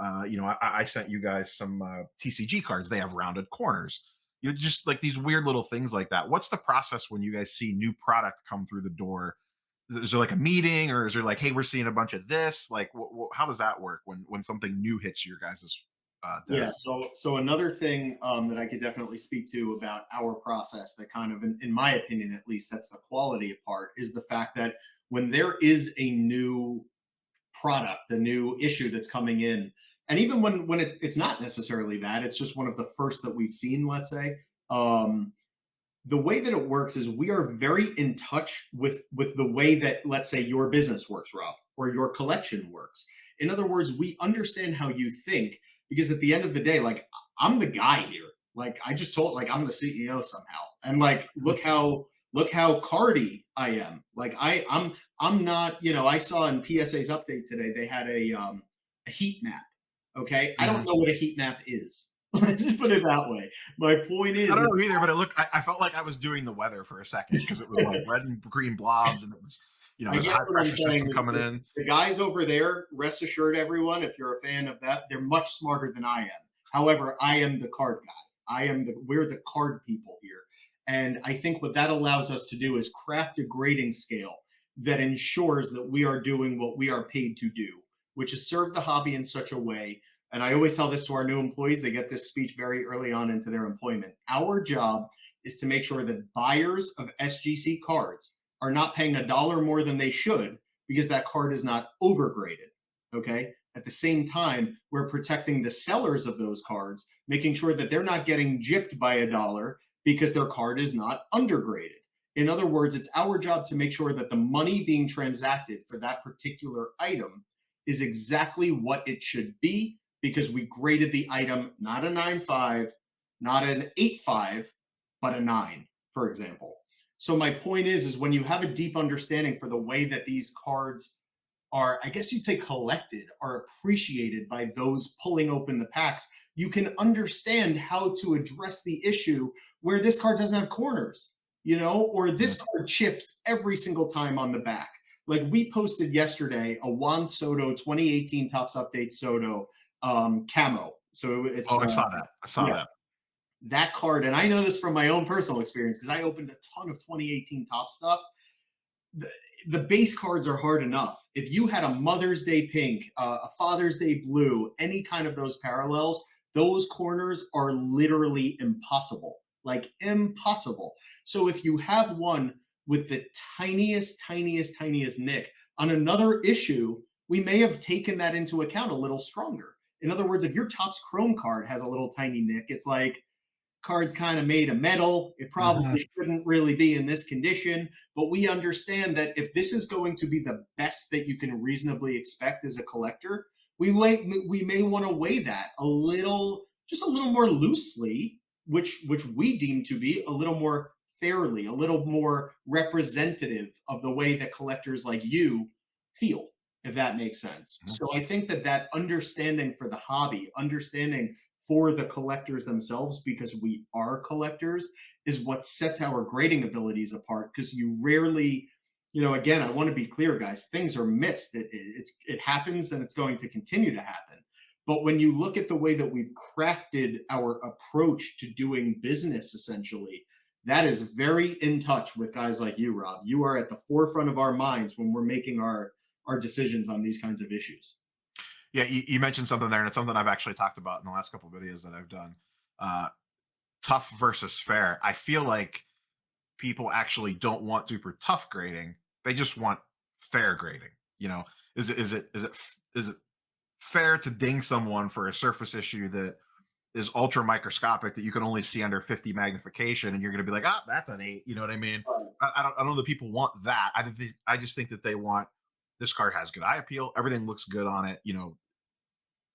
I sent you guys some TCG cards. They have rounded corners. Just like these weird little things like that. What's the process when you guys see new product come through the door? Is there like a meeting, or is there like, hey, we're seeing a bunch of this? Like, how does that work when something new hits your guys' Yeah. desk? So another thing that I could definitely speak to about our process that kind of, in my opinion, at least, sets the quality apart is the fact that when there is a new product, a new issue that's coming in, and even when it's not necessarily that, it's just one of the first that we've seen, let's say. Um, the way that it works is we are very in touch with the way that, let's say, your business works, Rob, or your collection works. In other words, we understand how you think, because at the end of the day, like, I'm the guy here. Like, I just told, like, I'm the CEO somehow, and like, look how cardy I am. Like, I'm not, I saw in PSA's update today they had a heat map. Okay, I don't Mhm. know what a heat map is. Let's put it that way. My point I don't is know either, but it looked. I felt like I was doing the weather for a second because it was like red and green blobs, and it was, I there's a guess high what I'm pressure saying system is coming this: in. the guys over there, rest assured, everyone, if you're a fan of that, they're much smarter than I am. However, I am the card guy. We're the card people here. And I think what that allows us to do is craft a grading scale that ensures that we are doing what we are paid to do, which is serve the hobby in such a way. And I always tell this to our new employees, they get this speech very early on into their employment. Our job is to make sure that buyers of SGC cards are not paying a dollar more than they should because that card is not overgraded. Okay. At the same time, we're protecting the sellers of those cards, making sure that they're not getting gypped by a dollar because their card is not undergraded. In other words, it's our job to make sure that the money being transacted for that particular item is exactly what it should be because we graded the item not a 9.5, not an 8.5, but a 9, for example. So my point is when you have a deep understanding for the way that these cards are, I guess you'd say, collected, are appreciated by those pulling open the packs, you can understand how to address the issue where this card doesn't have corners, or this Mhm. card chips every single time on the back. Like, we posted yesterday a Juan Soto 2018 Topps Update Soto camo. So it's Oh, I the, saw that. I saw yeah, that. that card. And I know this from my own personal experience because I opened a ton of 2018 Top stuff. the, the base cards are hard enough. If you had a Mother's Day pink, a Father's Day blue, any kind of those parallels, those corners are literally impossible. Like, impossible. So if you have one with the tiniest, tiniest, tiniest nick on another issue, we may have taken that into account a little stronger. In other words, if your Topps Chrome card has a little tiny nick, it's like, card's kind of made of metal. It Mhm. probably shouldn't really be in this condition, but we understand that if this is going to be the best that you can reasonably expect as a collector, we may want to weigh that a little, just a little more loosely, which we deem to be a little more fairly, a little more representative of the way that collectors like you feel, if that makes sense. Mhm. So I think that understanding for the hobby, understanding for the collectors themselves, because we are collectors, is what sets our grading abilities apart. Because you rarely, again, I want to be clear, guys, things are missed. It happens and it's going to continue to happen. But when you look at the way that we've crafted our approach to doing business, essentially, that is very in touch with guys like you, Rob. You are at the forefront of our minds when we're making our decisions on these kinds of issues. Yeah, you mentioned something there, and it's something I've actually talked about in the last couple of videos that I've done. Uh, Tough versus fair. I feel like people actually don't want super tough grading; they just want fair grading. Is it fair to ding someone for a surface issue that is ultra microscopic that you can only see under 50 magnification, and you're going to be like, ah, that's an 8. You know what I mean? Right. I don't know that people want that. I just think that they want this card has good eye appeal. Everything looks good on it.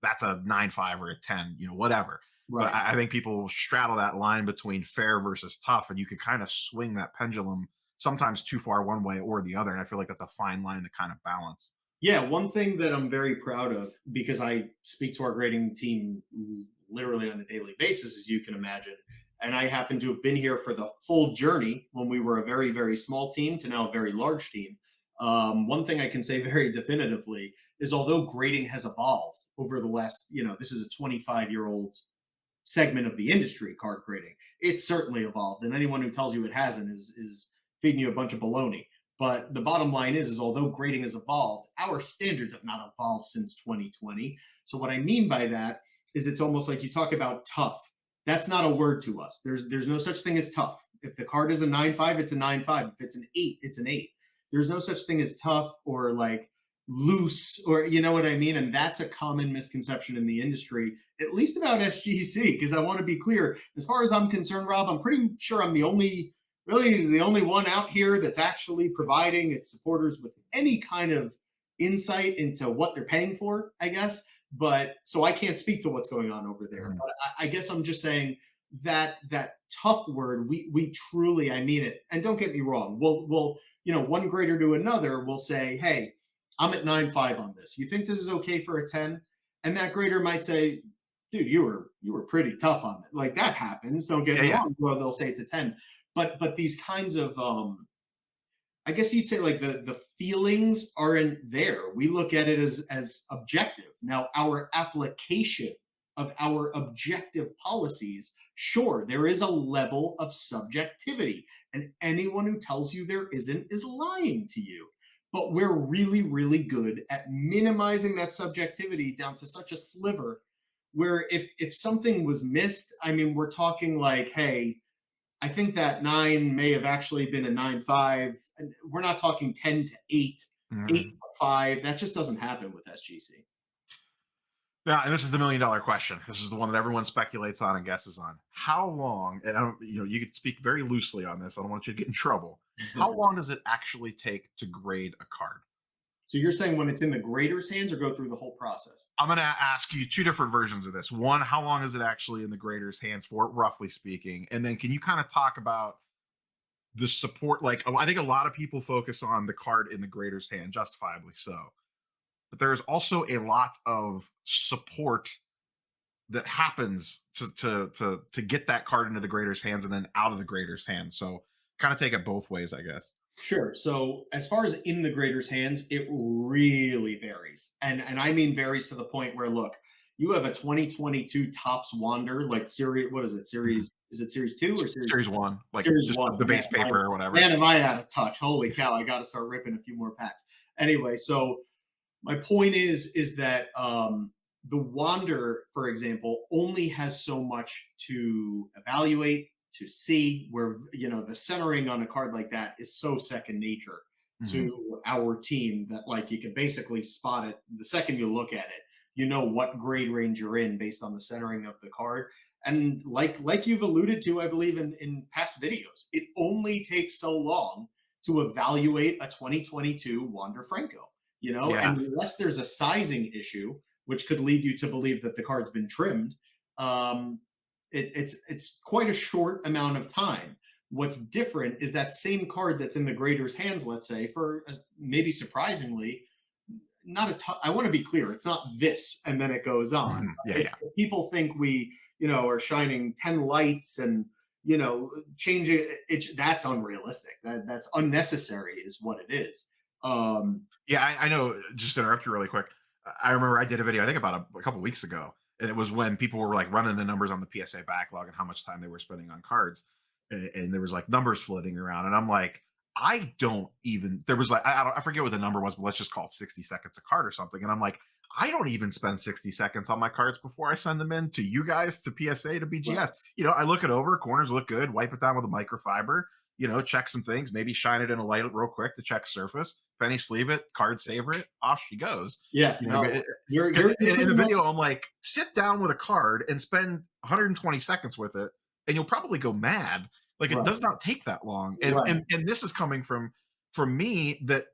That's a 9.5 or a 10. Whatever. But Right. I think people will straddle that line between fair versus tough, and you can kind of swing that pendulum sometimes too far one way or the other. And I feel like that's a fine line to kind of balance. Yeah, one thing that I'm very proud of, because I speak to our grading team literally on a daily basis, as you can imagine. And I happen to have been here for the full journey when we were a very, very small team to now a very large team. One thing I can say very definitively is although grading has evolved over the last, this is a 25-year-old segment of the industry, card grading. It's certainly evolved, and anyone who tells you it hasn't is feeding you a bunch of baloney. But the bottom line is although grading has evolved, our standards have not evolved since 2020. So what I mean by that is it's almost like you talk about tough. That's not a word to us. There's no such thing as tough. If the card is a 9.5, it's a 9.5. If it's an 8, it's an 8. There's no such thing as tough or like loose, or you know what I mean? And that's a common misconception in the industry, at least about SGC, because I want to be clear. As far as I'm concerned, Rob, I'm pretty sure I'm really the only one out here that's actually providing its supporters with any kind of insight into what they're paying for, I guess. But so I can't speak to what's going on over there. Mhm. But I guess I'm just saying that tough word, we truly, I mean it. And don't get me wrong. We'll one grader to another will say, hey, I'm at 9.5 on this. You think this is okay for a 10? And that grader might say, dude, you were pretty tough on it. Like that happens. Don't get Yeah, me yeah. wrong. Well, they'll say it's a 10. But these kinds of I guess you'd say like the feelings aren't there. We look at it as objective. Now, our application of our objective policies, sure, there is a level of subjectivity, and anyone who tells you there isn't is lying to you. But we're really, really good at minimizing that subjectivity down to such a sliver where if something was missed, I mean, we're talking like, hey, I think that 9 may have actually been a 9.5. We're not talking 10 to 8, 8 Mhm. to 5. That just doesn't happen with SGC. Yeah, and this is the $1 million question. This is the one that everyone speculates on and guesses on. How long? And I don't, you could speak very loosely on this. I don't want you to get in trouble. How long does it actually take to grade a card? So you're saying when it's in the grader's hands or go through the whole process? I'm going to ask you two different versions of this. One, how long is it actually in the grader's hands for, roughly speaking? And then can you kind of talk about the support? Like, I think a lot of people focus on the card in the grader's hand, justifiably so. But there's also a lot of support that happens to get that card into the grader's hands and then out of the grader's hands. So kind of take it both ways, I guess. Sure. So as far as in the grader's hands, it really varies. And I mean varies to the point where look, you have a 2022 Tops Wander, like series, what is it? Mhm. Is it series 2 or series Series one, like Series just one? the base paper or whatever. Man, am I out of touch. Holy cow, I gotta start ripping a few more packs. Anyway, so my point is that the Wander, for example, only has so much to evaluate, to see, where the centering on a card like that is so second nature Mhm. to our team that like you can basically spot it the second you look at it. You know what grade range you're in based on the centering of the card. And like you've alluded to, I believe in past videos, it only takes so long to evaluate a 2022 Wander Franco, Yeah. and unless there's a sizing issue, which could lead you to believe that the card's been trimmed, um, it's quite a short amount of time. What's different is that same card that's in the grader's hands, let's say, for maybe surprisingly, not a ton. I want to be clear, it's not this and then it goes on. Mhm. Yeah, yeah. If people think we, are shining 10 lights and change it, that's unrealistic. That's unnecessary, is what it is. Um, Yeah, I know. Just to interrupt you really quick. I remember I did a video, I think about a couple weeks ago, and it was when people were like running the numbers on the PSA backlog and how much time they were spending on cards, and there was like numbers floating around, and I'm like, I don't even. There was like I forget what the number was, but let's just call it 60 seconds a card or something, and I'm like, I don't even spend 60 seconds on my cards before I send them in to you guys, to PSA, to right. BGS. I look it over, corners look good, wipe it down with a microfiber, check some things, maybe shine it in a light real quick to check surface, penny sleeve it, card saver it, off she goes. Yeah, You know, no, it- you're in the pretty much video, I'm like, sit down with a card and spend 120 seconds with it, and you'll probably go mad. Like it right, does not take that long. And right, and this is coming from me that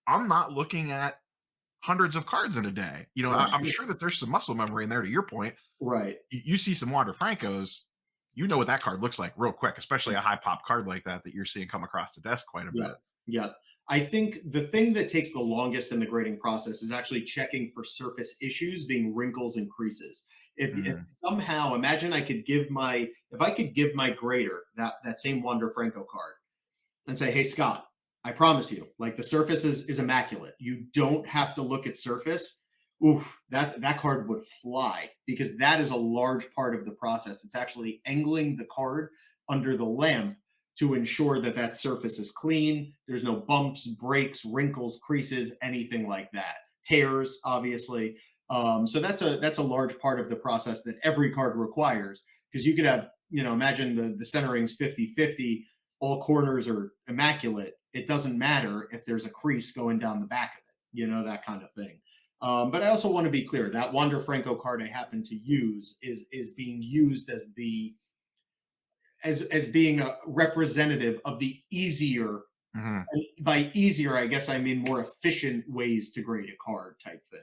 I'm not looking at hundreds of cards in a day. I'm right, sure that there's some muscle memory in there. To your point, right. you see some Wander Francos, you know what that card looks like real quick, especially a high pop card like that you're seeing come across the desk quite a Yeah, bit. yeah. I think the thing that takes the longest in the grading process is actually checking for surface issues, being wrinkles and creases. If Mm, somehow, imagine I could give my if I could give my grader that same Wander Franco card and say, "Hey Scott, I promise you, like the surface is immaculate. You don't have to look at surface." Oof, that card would fly because that is a large part of the process. It's actually angling the card under the lamp to ensure that that surface is clean. There's no bumps, breaks, wrinkles, creases, anything like that. Tears, obviously. So that's a large part of the process that every card requires because you could have, imagine the centering's 50-50, all corners are immaculate. It doesn't matter if there's a crease going down the back of it, that kind of thing. But I also want to be clear that Wander Franco card I happen to use is being used as being a representative of the easier. mhm. By easier, I guess I mean more efficient ways to grade a card type thing.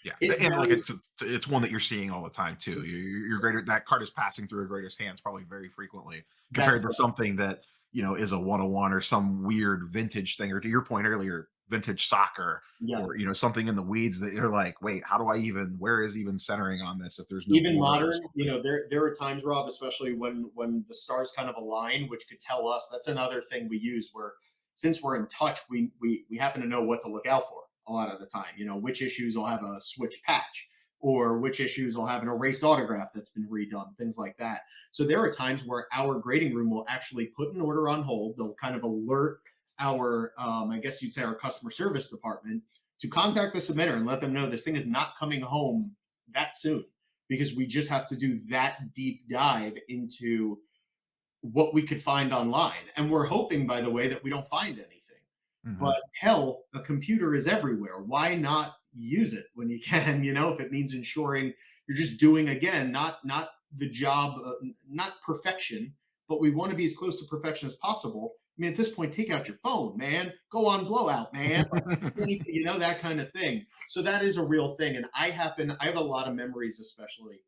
Yeah, It and like varies. it's one that you're seeing all the time too. Your greater that card is passing through a greater's hands probably very frequently That's compared to something that is a 101 or some weird vintage thing, or to your point earlier, vintage soccer, yeah. or something in the weeds that you're like, wait, how do I even? Where is even centering on this if there's no Even border or modern, something? there are times, Rob, especially when the stars kind of align, which could tell us. That's another thing we use where since we're in touch, we happen to know what to look out for a lot of the time. Which issues will have a switch patch or which issues will have an erased autograph that's been redone, things like that. So there are times where our grading room will actually put an order on hold. They'll kind of alert our, I guess you'd say, our customer service department to contact the submitter and let them know this thing is not coming home that soon because we just have to do that deep dive into what we could find online. And we're hoping, by the way, that we don't find anything. Hmm. But hell, a computer is everywhere. Why not use it when you can? If it means ensuring you're just doing again, not the job, not perfection, but we want to be as close to perfection as possible. I mean, at this point, take out your phone, man. Go on blowout, man. Anything, that kind of thing. So that is a real thing. And I have a lot of memories, especially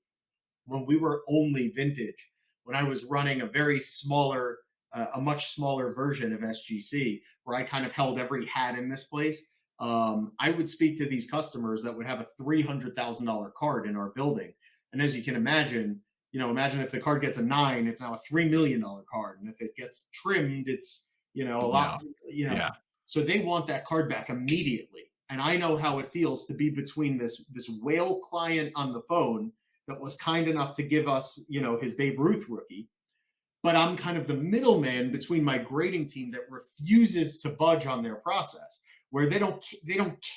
when we were only vintage, when I was running a much smaller version of SGC, where I kind of held every hat in this place. I would speak to these customers that would have a $300,000 card in our building. And as you can imagine, imagine if the card gets a 9, it's now a $3 million card. And if it gets trimmed, it's, a lot, Yeah, you know, yeah. so they want that card back immediately. And I know how it feels to be between this whale client on the phone that was kind enough to give us, his Babe Ruth rookie. But I'm kind of the middleman between my grading team that refuses to budge on their process, where they don't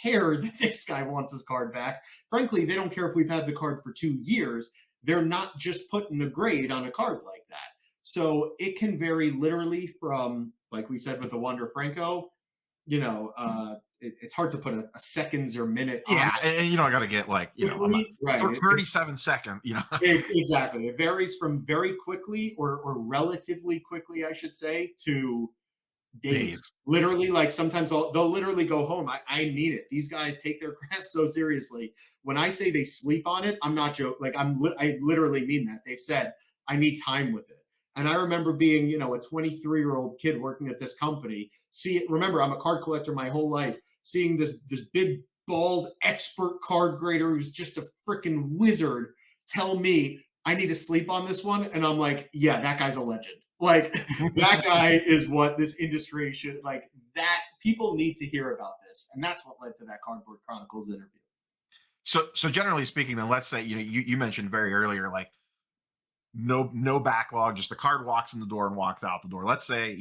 care that this guy wants his card back. Frankly, they don't care if we've had the card for 2 years. They're not just putting a grade on a card like that. So it can vary literally from, like we said with the Wander Franco, it's hard to put a seconds or minute on Yeah, and I got to get like I'm a quickly, right? 37 second. Exactly. It varies from very quickly or relatively quickly, I should say, to days. Days. Literally, like sometimes they'll literally go home. I mean it. These guys take their craft so seriously. When I say they sleep on it, I'm not joking. Like I literally mean that. They've said I need time with it. And I remember being, a 23-year-old kid working at this company. Remember, I'm a card collector my whole life. Seeing this big bald expert card grader who's just a freaking wizard tell me I need to sleep on this one, and I'm like, yeah, that guy's a legend. Like that guy is what this industry should like. That people need to hear about this, and that's what led to that Cardboard Chronicles interview. So generally speaking, then let's say you mentioned very earlier, like no backlog, just the card walks in the door and walks out the door. Let's say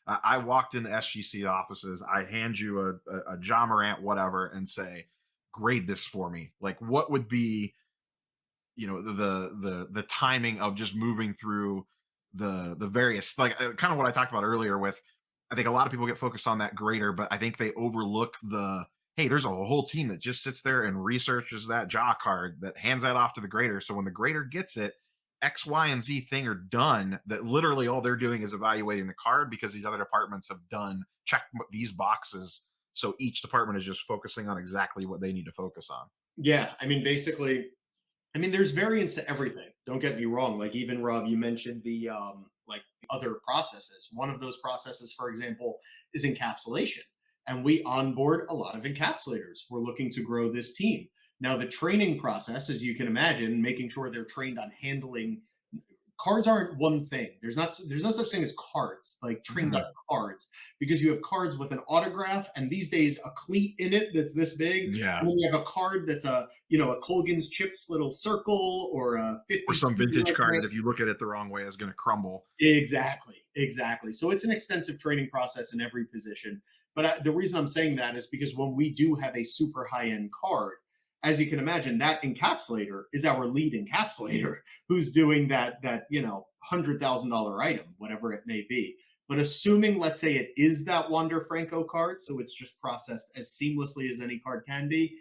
I walked in the SGC offices, I hand you a John Morant whatever and say, grade this for me. Like what would be the timing of just moving through the various, like kind of what I talked about earlier with I think a lot of people get focused on that grader, but I think they overlook the, hey, there's a whole team that just sits there and researches that jaw card that hands that off to the grader. So when the grader gets it, X, Y, and Z thing are done. That literally all they're doing is evaluating the card because these other departments have done check these boxes. So each department is just focusing on exactly what they need to focus on. Yeah, I mean, basically, I mean, there's variance to everything. Don't get me wrong. Like even Rob, you mentioned the like other processes. One of those processes, for example, is encapsulation. And we onboard a lot of encapsulators. We're looking to grow this team. Now, the training process, as you can imagine, making sure they're trained on handling cards aren't one thing. There's no such thing as cards, like trained Mhm. up cards, because you have cards with an autograph and these days a cleat in it that's this big. Yeah. And then you have a card that's a Colgan's Chips little circle or a Or 50 some vintage like card that. that if you look at it the wrong way is going to crumble. Exactly, exactly. So it's an extensive training process in every position. But the reason I'm saying that is because when we do have a super high end card, as you can imagine, that encapsulator is our lead encapsulator who's doing that $100,000 item, whatever it may be. But assuming, let's say, it is that Wander Franco card, so it's just processed as seamlessly as any card can be.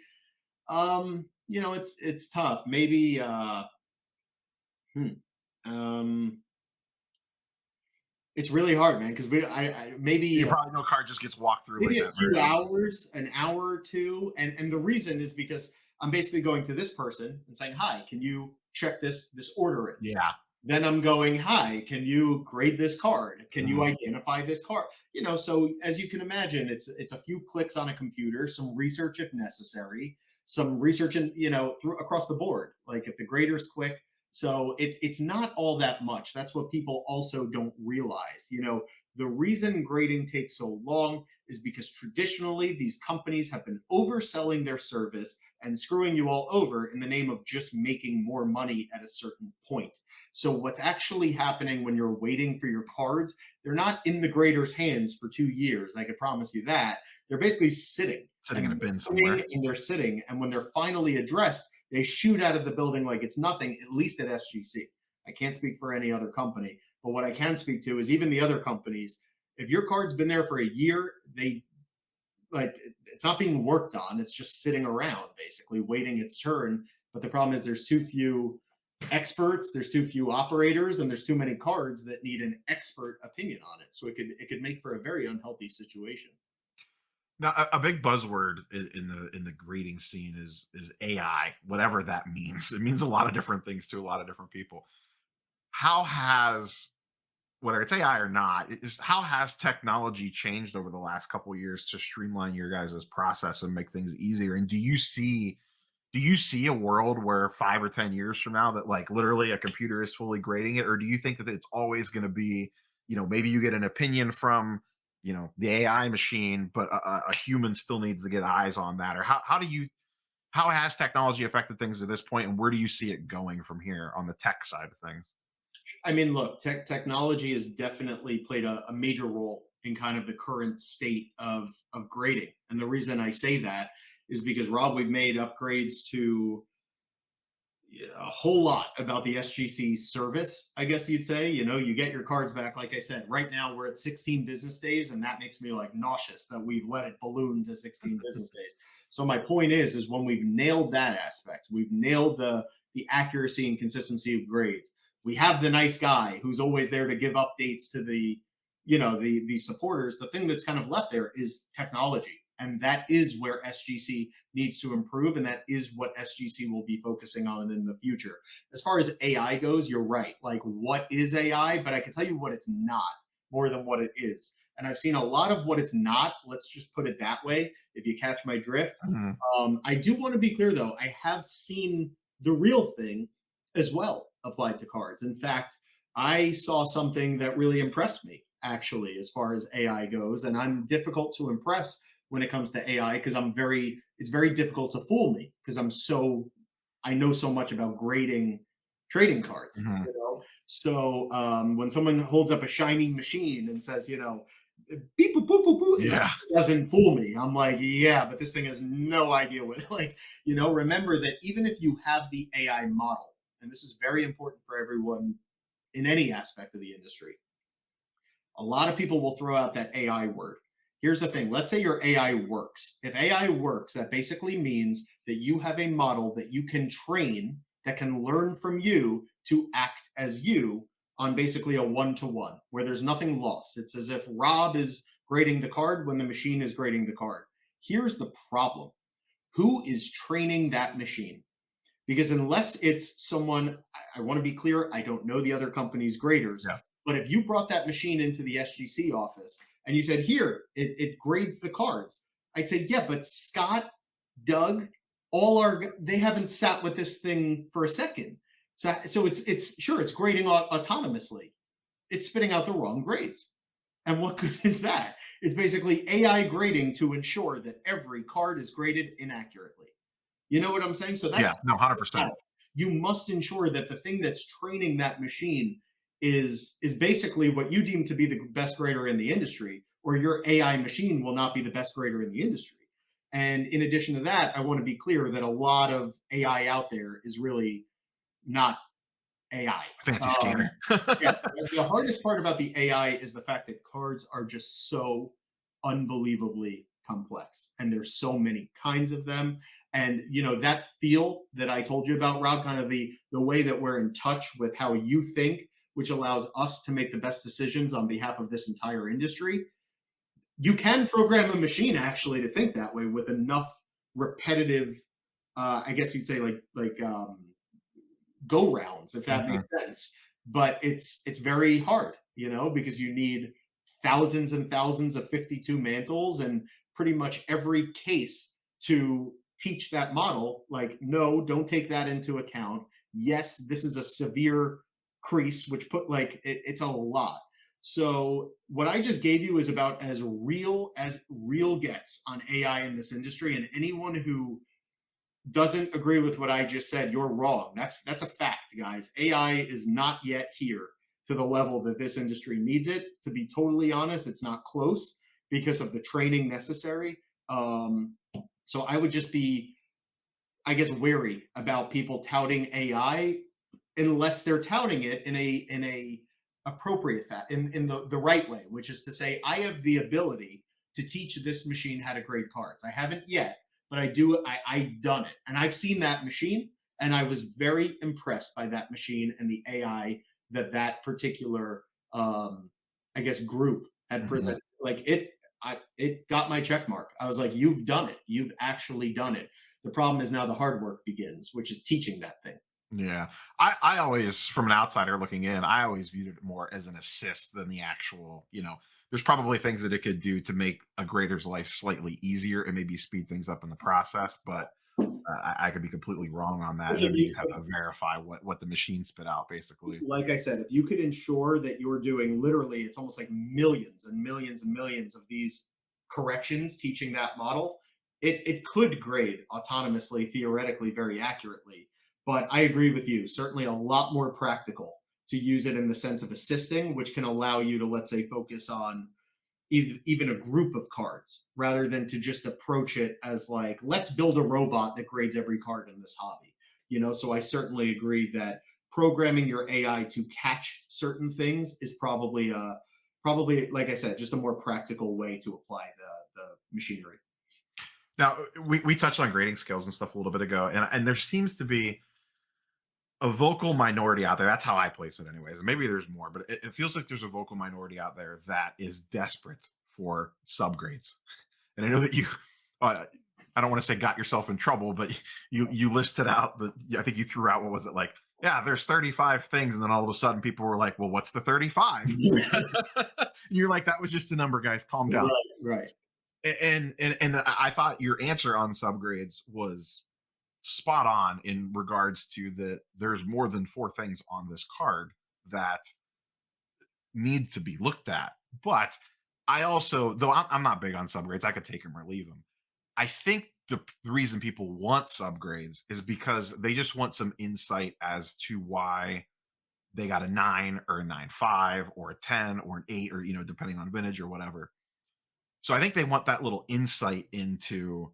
It's tough. Maybe, hmm, um, it's really hard, man, because You probably know card just gets walked through like maybe a that very few often. hours, an hour or two, and the reason is because I'm basically going to this person and saying, "Hi, can you check this order in?" Yeah. Then I'm going, "Hi, can you grade this card? Can you Mhm. identify this card?" So as you can imagine, it's a few clicks on a computer, some research if necessary, some research and across the board. Like if the grader's quick, so it's not all that much. That's what people also don't realize. The reason grading takes so long is because traditionally these companies have been overselling their service and screwing you all over in the name of just making more money at a certain point. So what's actually happening when you're waiting for your cards, they're not in the grader's hands for 2 years. I can promise you that. They're basically sitting Sitting in a and bin they're sitting somewhere. and they're sitting. And when they're finally addressed, they shoot out of the building like it's nothing, at least at SGC. I can't speak for any other company, but what I can speak to is even the other companies. If your card's been there for a year, they like it's not being worked on. It's just sitting around basically waiting its turn. But the problem is there's too few experts, there's too few operators, and there's too many cards that need an expert opinion on it. So it could make for a very unhealthy situation. Now, a big buzzword in the grading scene is AI, whatever that means. It means a lot of different things to a lot of different people. How has, whether it's AI or not, how has technology changed over the last couple of years to streamline your guys' process and make things easier? And do you see a world where 5 or 10 years from now that like literally a computer is fully grading it, or do you think that it's always going to be, maybe you get an opinion from, the AI machine, but a human still needs to get eyes on that? Or how has technology affected things at this point, and where do you see it going from here on the tech side of things? I mean, look, technology has definitely played a major role in kind of the current state of grading. And the reason I say that is because Rob, we've made upgrades to a whole lot about the SGC service, I guess you'd say. You get your cards back. Like I said, right now we're at 16 business days, and that makes me like nauseous that we've let it balloon to 16 business days. So my point is when we've nailed that aspect, we've nailed the accuracy and consistency of grades. We have the nice guy who's always there to give updates to the supporters. The thing that's kind of left there is technology. And that is where SGC needs to improve. And that is what SGC will be focusing on in the future. As far as AI goes, you're right. Like, what is AI? But I can tell you what it's not more than what it is. And I've seen a lot of what it's not. Let's just put it that way, if you catch my drift. Mhm. I do want to be clear, though. I have seen the real thing as well applied to cards. In fact, I saw something that really impressed me, actually, as far as AI goes. And I'm difficult to impress when it comes to AI because it's very difficult to fool me because I know so much about grading trading cards. Mhm. So when someone holds up a shiny machine and says, beep boop boop boop boop, Yeah. it doesn't fool me. I'm like, yeah, but this thing has no idea what like, remember that even if you have the AI model, and this is very important for everyone in any aspect of the industry, A lot of people will throw out that AI word. Here's the thing. Let's say your AI works. If AI works, that basically means that you have a model that you can train that can learn from you to act as you on basically a one-to-one where there's nothing lost. It's as if Rob is grading the card when the machine is grading the card. Here's the problem. Who is training that machine? Because unless it's someone, I want to be clear, I don't know the other company's graders, Yeah. but if you brought that machine into the SGC office and you said, here, it grades the cards, I'd say, yeah, but Scott, Doug, they haven't sat with this thing for a second. So it's sure, it's grading autonomously. It's spitting out the wrong grades. And what good is that? It's basically AI grading to ensure that every card is graded inaccurately. You know what I'm saying? So that's Yeah, no, 100%. you must ensure that the thing that's training that machine is basically what you deem to be the best grader in the industry, or your AI machine will not be the best grader in the industry. And in addition to that, I want to be clear that a lot of AI out there is really not AI. Fancy scanner. Yeah, the hardest part about the AI is the fact that cards are just so unbelievably complex, and there's so many kinds of them. And that feel that I told you about, Rob, kind of the way that we're in touch with how you think, which allows us to make the best decisions on behalf of this entire industry. You can program a machine actually to think that way with enough repetitive, I guess you'd say go rounds, if that Mhm. makes sense. But it's very hard, because you need thousands and thousands of 52 mantles and pretty much every case to teach that model. Like, no, don't take that into account. Yes, this is a severe crease, which it's a lot. So what I just gave you is about as real gets on AI in this industry, and anyone who doesn't agree with what I just said, you're wrong. That's a fact, guys. AI is not yet here to the level that this industry needs it. To be totally honest, it's not close because of the training necessary. So I would just be, I guess, wary about people touting AI unless they're touting it in a appropriate in the right way, which is to say, I have the ability to teach this machine how to grade cards. I haven't yet, but I've done it, and I've seen that machine, and I was very impressed by that machine and the AI that particular, I guess, group had Mhm. presented. It got my check mark. I was like, you've done it. You've actually done it. The problem is now the hard work begins, which is teaching that thing. Yeah. I always, from an outsider looking in, I always viewed it more as an assist than the actual, there's probably things that it could do to make a grader's life slightly easier and maybe speed things up in the process. But I could be completely wrong on that. And then you just have to verify what the machine spit out, basically. Like I said, if you could ensure that you're doing literally, it's almost like millions and millions and millions of these corrections teaching that model, it could grade autonomously, theoretically, very accurately. But I agree with you, certainly a lot more practical to use it in the sense of assisting, which can allow you to, let's say, focus on even a group of cards rather than to just approach it as like, let's build a robot that grades every card in this hobby. So I certainly agree that programming your AI to catch certain things is probably, like I said, just a more practical way to apply the machinery. Now, we touched on grading skills and stuff a little bit ago, and there seems to be a vocal minority out there. That's how I place it, anyways. And maybe there's more, but it feels like there's a vocal minority out there that is desperate for subgrades. And I know that you, I don't want to say got yourself in trouble, but you listed out I think you threw out, what was it, like? Yeah, there's 35 things, and then all of a sudden people were like, "Well, what's the 35?" And you're like, "That was just a number, guys. Calm down." Right, right. And I thought your answer on subgrades was spot on in regards to there's more than four things on this card that need to be looked at. But I also, though I'm not big on subgrades, I could take them or leave them. I think the reason people want subgrades is because they just want some insight as to why they got a 9 or a 9.5 or a 10 or an 8, or depending on vintage or whatever. So I think they want that little insight into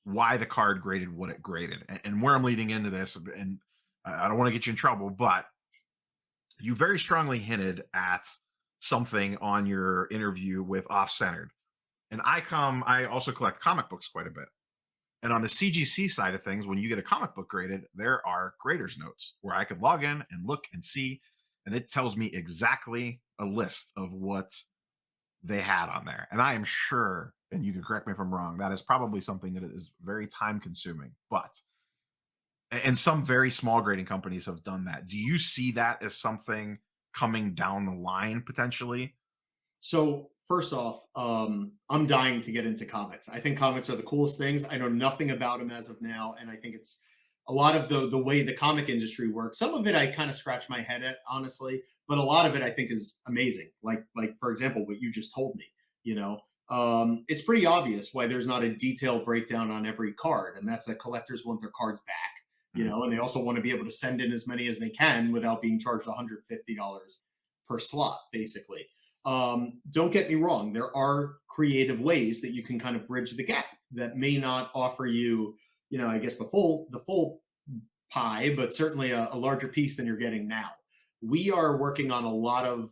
why the card graded what it graded. And where I'm leading into this, and I don't want to get you in trouble, but you very strongly hinted at something on your interview with off centered. And I also collect comic books quite a bit. And on the CGC side of things, when you get a comic book graded, there are graders notes where I could log in and look and see, and it tells me exactly a list of what they had on there. And I am sure, and you can correct me if I'm wrong, that is probably something that is very time consuming. But and some very small grading companies have done that. Do you see that as something coming down the line potentially? So first off, I'm dying to get into comics. I think comics are the coolest things. I know nothing about them as of now, and I think it's a lot of the way the comic industry works. Some of it I kind of scratch my head at, honestly, but a lot of it I think is amazing. Like for example, what you just told me. You know, it's pretty obvious why there's not a detailed breakdown on every card, and that's that collectors want their cards back. You Mhm. know, and they also want to be able to send in as many as they can without being charged $150 per slot, basically. Don't get me wrong, there are creative ways that you can kind of bridge the gap that may not offer you, I guess the full pie, but certainly a larger piece than you're getting now. We are working on a lot of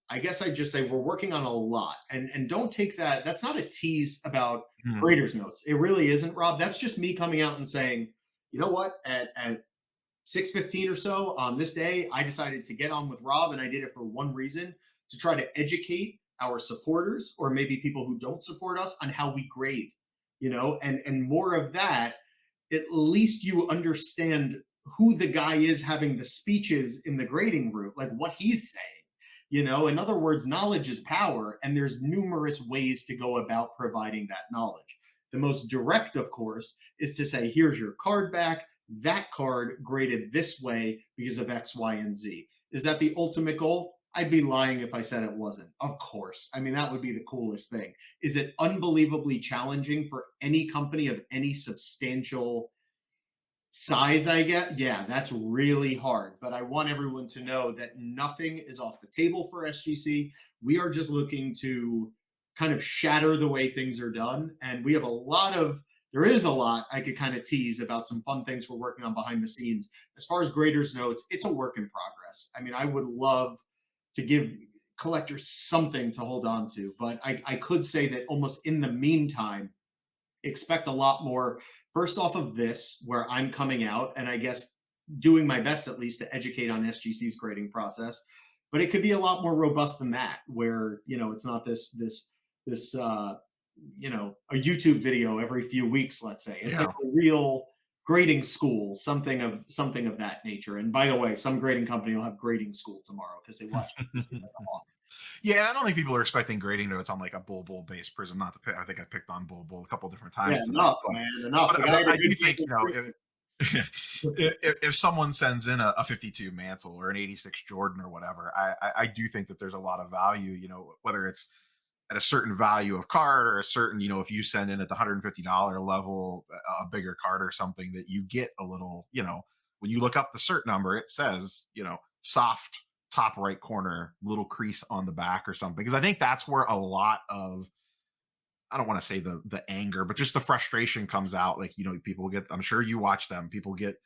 I guess I just say we're working on a lot. And don't take that, that's not a tease about Mhm. graders notes. It really isn't, Rob. That's just me coming out and saying, you know what, at 6:15 or so on this day, I decided to get on with Rob, and I did it for one reason: to try to educate our supporters, or maybe people who don't support us, on how we grade. And more of that. At least you understand who the guy is having the speeches in the grading room, like what he's saying. In other words, knowledge is power, and there's numerous ways to go about providing that knowledge. The most direct, of course, is to say, here's your card back, that card graded this way because of X, Y, and Z. Is that the ultimate goal? I'd be lying if I said it wasn't. Of course. I mean, that would be the coolest thing. Is it unbelievably challenging for any company of any substantial size I get? Yeah, that's really hard. But I want everyone to know that nothing is off the table for SGC. We are just looking to kind of shatter the way things are done. And we have there is a lot I could kind of tease about some fun things we're working on behind the scenes. As far as graders notes, it's a work in progress. I mean, I would love to give collectors something to hold on to, but I could say that almost in the meantime, expect a lot more, first off of this, where I'm coming out and I guess doing my best at least to educate on SGC's grading process. But it could be a lot more robust than that, where it's not this a YouTube video every few weeks, let's say. It's like Yeah. a real grading school, something of that nature. And by the way, some grading company will have grading school tomorrow because they watch SGC like a hawk. Yeah, I don't think people are expecting grading notes on like a bull based prism. Not to pick, I think I picked on bull a couple different Yeah, times tonight, enough, man, enough. but The guy had a I good do game think in person. if someone sends in a 52 mantle or an 86 Jordan or whatever, I do think that there's a lot of value. Whether it's at a certain value of card or a certain, if you send in at the $150 level a bigger card or something, that you get a little, when you look up the cert number, it says, soft top right corner, little crease on the back or something. Because I think that's where a lot of, I don't want to say the anger, but just the frustration comes out. Like, people get, I'm sure you watch them, people get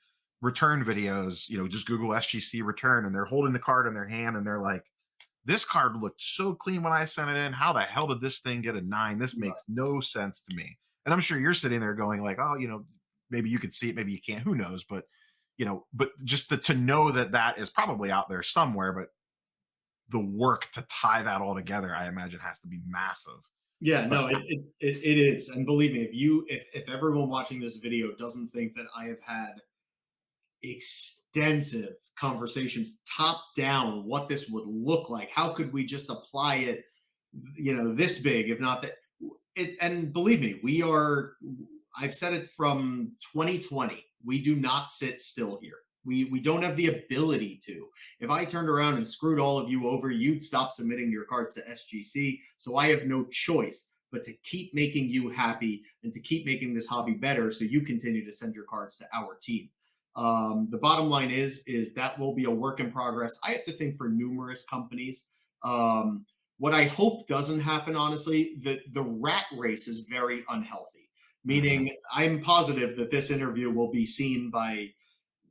return videos, just Google SGC return, and they're holding the card in their hand and they're like, this card looked so clean when I sent it in. How the hell did this thing get a 9? This makes no sense to me. And I'm sure you're sitting there going like, oh, maybe you could see it, maybe you can't, who knows? But just to know that that is probably out there somewhere, but the work to tie that all together, I imagine, has to be massive. Yeah, But no, it is, and believe me, if everyone watching this video doesn't think that I have had extensive conversations top down what this would look like, how could we just apply it, this big, if not that, and believe me, I've said it from 2020, we do not sit still here. We don't have the ability to. If I turned around and screwed all of you over, you'd stop submitting your cards to SGC. So I have no choice but to keep making you happy and to keep making this hobby better, so you continue to send your cards to our team. The bottom line is that will be a work in progress. I have to think for numerous companies. What I hope doesn't happen, honestly, the rat race is very unhealthy. mhm. Meaning, I'm positive that this interview will be seen by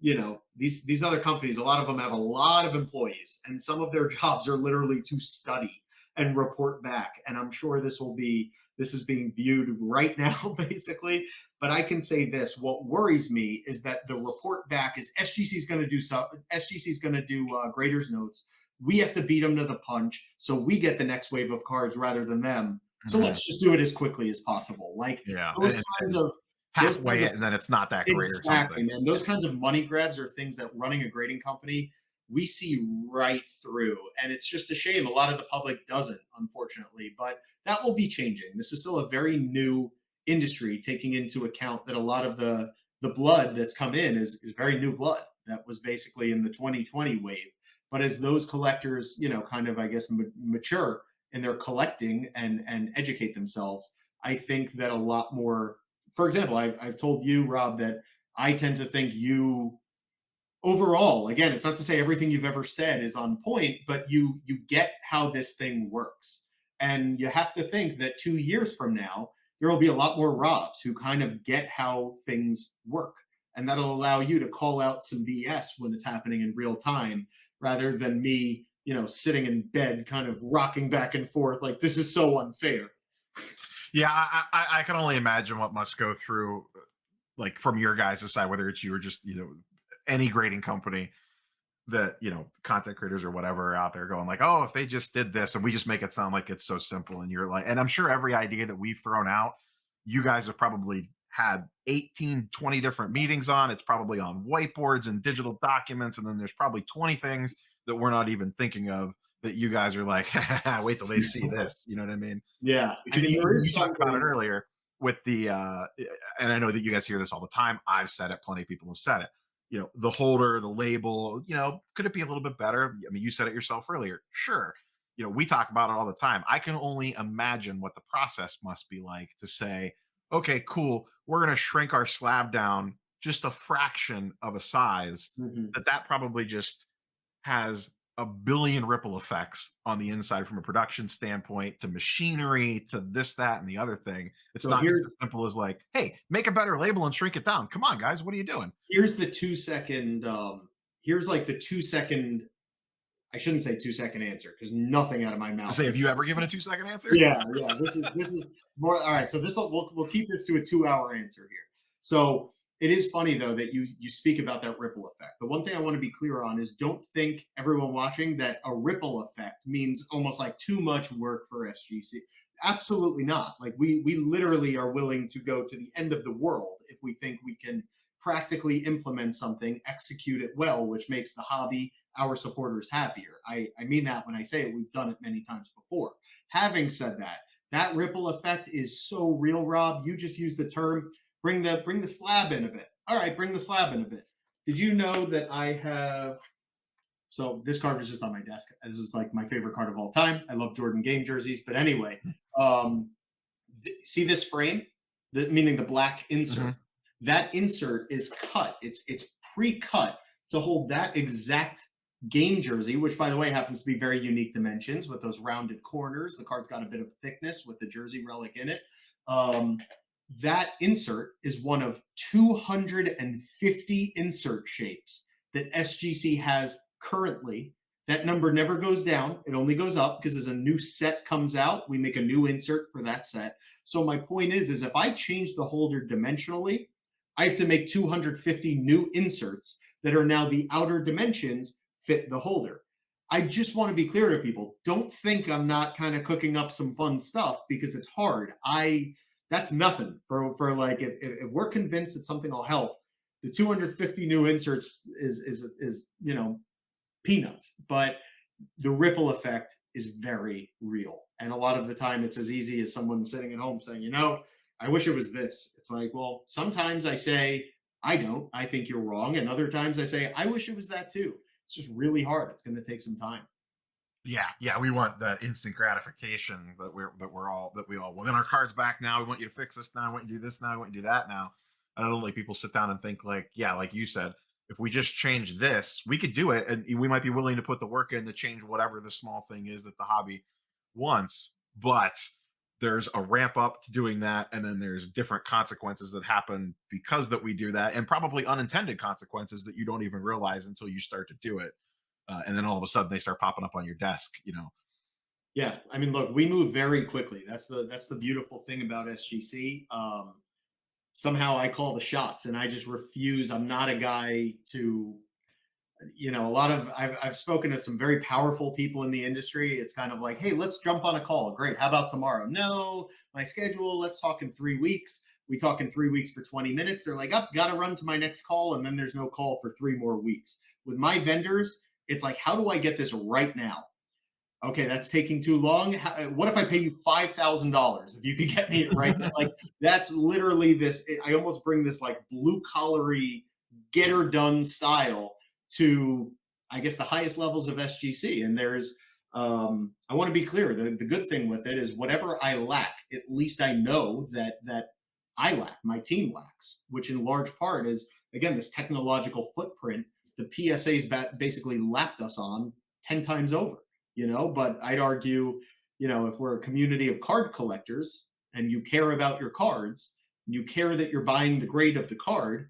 these other companies, a lot of them have a lot of employees, and some of their jobs are literally to study and report back. And I'm sure this is being viewed right now, basically. But I can say this: what worries me is that the report back is SGC is going to do SGC is going to do graders notes. We have to beat them to the punch, so we get the next wave of cards rather than them. So Mhm. let's just do it as quickly as possible. Like Yeah, those kinds and of those halfway kinds of it, and then it's not that great or Exactly, something. man. Those kinds of money grabs are things that running a grading company, we see right through. And it's just a shame. A lot of the public doesn't, unfortunately. But that will be changing. This is still a very new industry, taking into account that a lot of the blood that's come in is very new blood that was basically in the 2020 wave. But as those collectors, kind of, I guess, mature in their collecting and educate themselves, I think that a lot more, for example, I've told you, Rob, that I tend to think you overall, again, it's not to say everything you've ever said is on point, but you get how this thing works. And you have to think that 2 years from now, there will be a lot more Robs who kind of get how things work. And that'll allow you to call out some BS when it's happening in real time rather than me, sitting in bed, kind of rocking back and forth like this is so unfair. Yeah, I can only imagine what must go through, like from your guys' side, whether it's you or just any grading company that content creators or whatever are out there going like, oh, if they just did this, and we just make it sound like it's so simple, and you're like, and I'm sure every idea that we've thrown out, you guys have probably had 18, 20 different meetings on. It's probably on whiteboards and digital documents, and then there's probably 20 things that we're not even thinking of that you guys are like, wait till they see this, you know what I mean? Yeah. I Because mean, there you is talked about it something. earlier with the and I know that you guys hear this all the time. I've said it, plenty of people have said it. The holder, the label, could it be a little bit better? I mean, you said it yourself earlier. Sure. We talk about it all the time. I can only imagine what the process must be like to say, okay, cool, we're going to shrink our slab down just a fraction of a size. Mhm. That probably just has a billion ripple effects on the inside, from a production standpoint to machinery to this, that, and the other thing. It's So not just as here's simple as like, hey, make a better label and shrink it down. Come on, guys, what are you doing? here's the 2 second. Here's like the 2 second. I shouldn't say 2 second answer because nothing out of my I mouth say, have is. you ever given a 2 second answer? Yeah, yeah. This is more. All right. So this we'll keep this to a 2 hour answer here. So it is funny though that you speak about that ripple effect. The one thing I want to be clear on is don't think, everyone watching, that a ripple effect means almost like too much work for SGC. Absolutely not. Like we literally are willing to go to the end of the world if we think we can practically implement something, execute it well, which makes the hobby, our supporters, happier. I mean that when I say it. We've done it many times before. Having said that, that ripple effect is so real, Rob. You just used the term bring the slab in a bit. All right, bring the slab in a bit. Did you know that I have, so this card was just on my desk. This is like my favorite card of all time. I love Jordan game jerseys, but anyway, um, see this frame, meaning the black insert. Hmm. That insert is cut. It's pre-cut to hold that exact game jersey, which by the way happens to be very unique dimensions with those rounded corners. The card's got a bit of thickness with the jersey relic in it. Um, that insert is one of 250 insert shapes that SGC has currently. That number never goes down, it only goes up because as a new set comes out, we make a new insert for that set. So my point is if I change the holder dimensionally, I have to make 250 new inserts that are now the outer dimensions fit the holder. I just want to be clear to people. Don't think I'm not kind of cooking up some fun stuff because it's hard. That's nothing for like if we're convinced that something will help, the 250 new inserts is peanuts. But the ripple effect is very real. And a lot of the time, it's as easy as someone sitting at home saying, I wish it was this. It's like, well, sometimes I say, I don't, I think you're wrong. And other times I say, I wish it was that too. It's just really hard. It's going to take some time. Yeah, we want the instant gratification that we all want our cards back now. We want you to fix this now. I want you to do this now. I want you to do that now. I don't let people sit down and think like, yeah, like you said, if we just change this, we could do it, and we might be willing to put the work in to change whatever the small thing is that the hobby wants. But there's a ramp up to doing that, and then there's different consequences that happen because that we do that, and probably unintended consequences that you don't even realize until you start to do it, and then all of a sudden they start popping up on your desk. Yeah, I mean, look, we move very quickly. That's the beautiful thing about SGC. Somehow I call the shots, and I just refuse. I'm not a guy to, a lot of I've spoken to some very powerful people in the industry. It's kind of like, hey, let's jump on a call. Great. How about tomorrow? No, my schedule. Let's talk in 3 weeks. We talk in 3 weeks for 20 minutes. They're like, up, got to run to my next call, and then there's no call for 3 more weeks. With my vendors, it's like, how do I get this right now? Okay, that's taking too long. What if I pay you $5,000 if you could get me it right now? Like that's literally this. I almost bring this like blue collary, get her done style to, I guess, the highest levels of SGC. And I want to be clear. The good thing with it is whatever I lack, at least I know that I lack, my team lacks, which in large part is again this technological footprint the PSA's basically lapped us on 10 times over. But I'd argue, if we're a community of card collectors and you care about your cards, and you care that you're buying the grade of the card,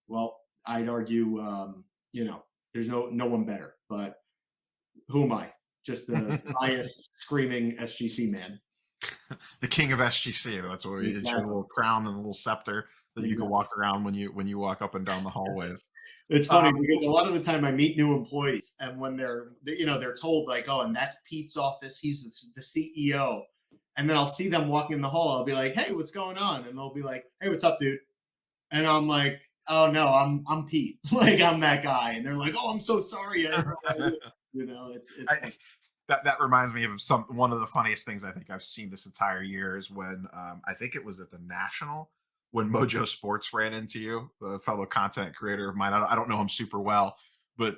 well, I'd argue, there's no one better. But who am I? Just the biased, screaming SGC man. The king of SGC. That's what it's your Exactly. little crown and a little scepter that you can Exactly. walk around when you walk up and down the hallways. It's funny because Um, a lot of the time I meet new employees, and when they're told like, "Oh, and that's Pete's office. He's the CEO," and then I'll see them walking in the hall. I'll be like, "Hey, what's going on?" And they'll be like, "Hey, what's up, dude?" And I'm like, "Oh no, I'm Pete. Like I'm that guy." And they're like, "Oh, I'm so sorry. I didn't know how you." It's I, funny. that reminds me of one of the funniest things I think I've seen this entire year is when I think it was at the National when Mojo Sports ran into you, a fellow content creator of mine. I don't know him super well, but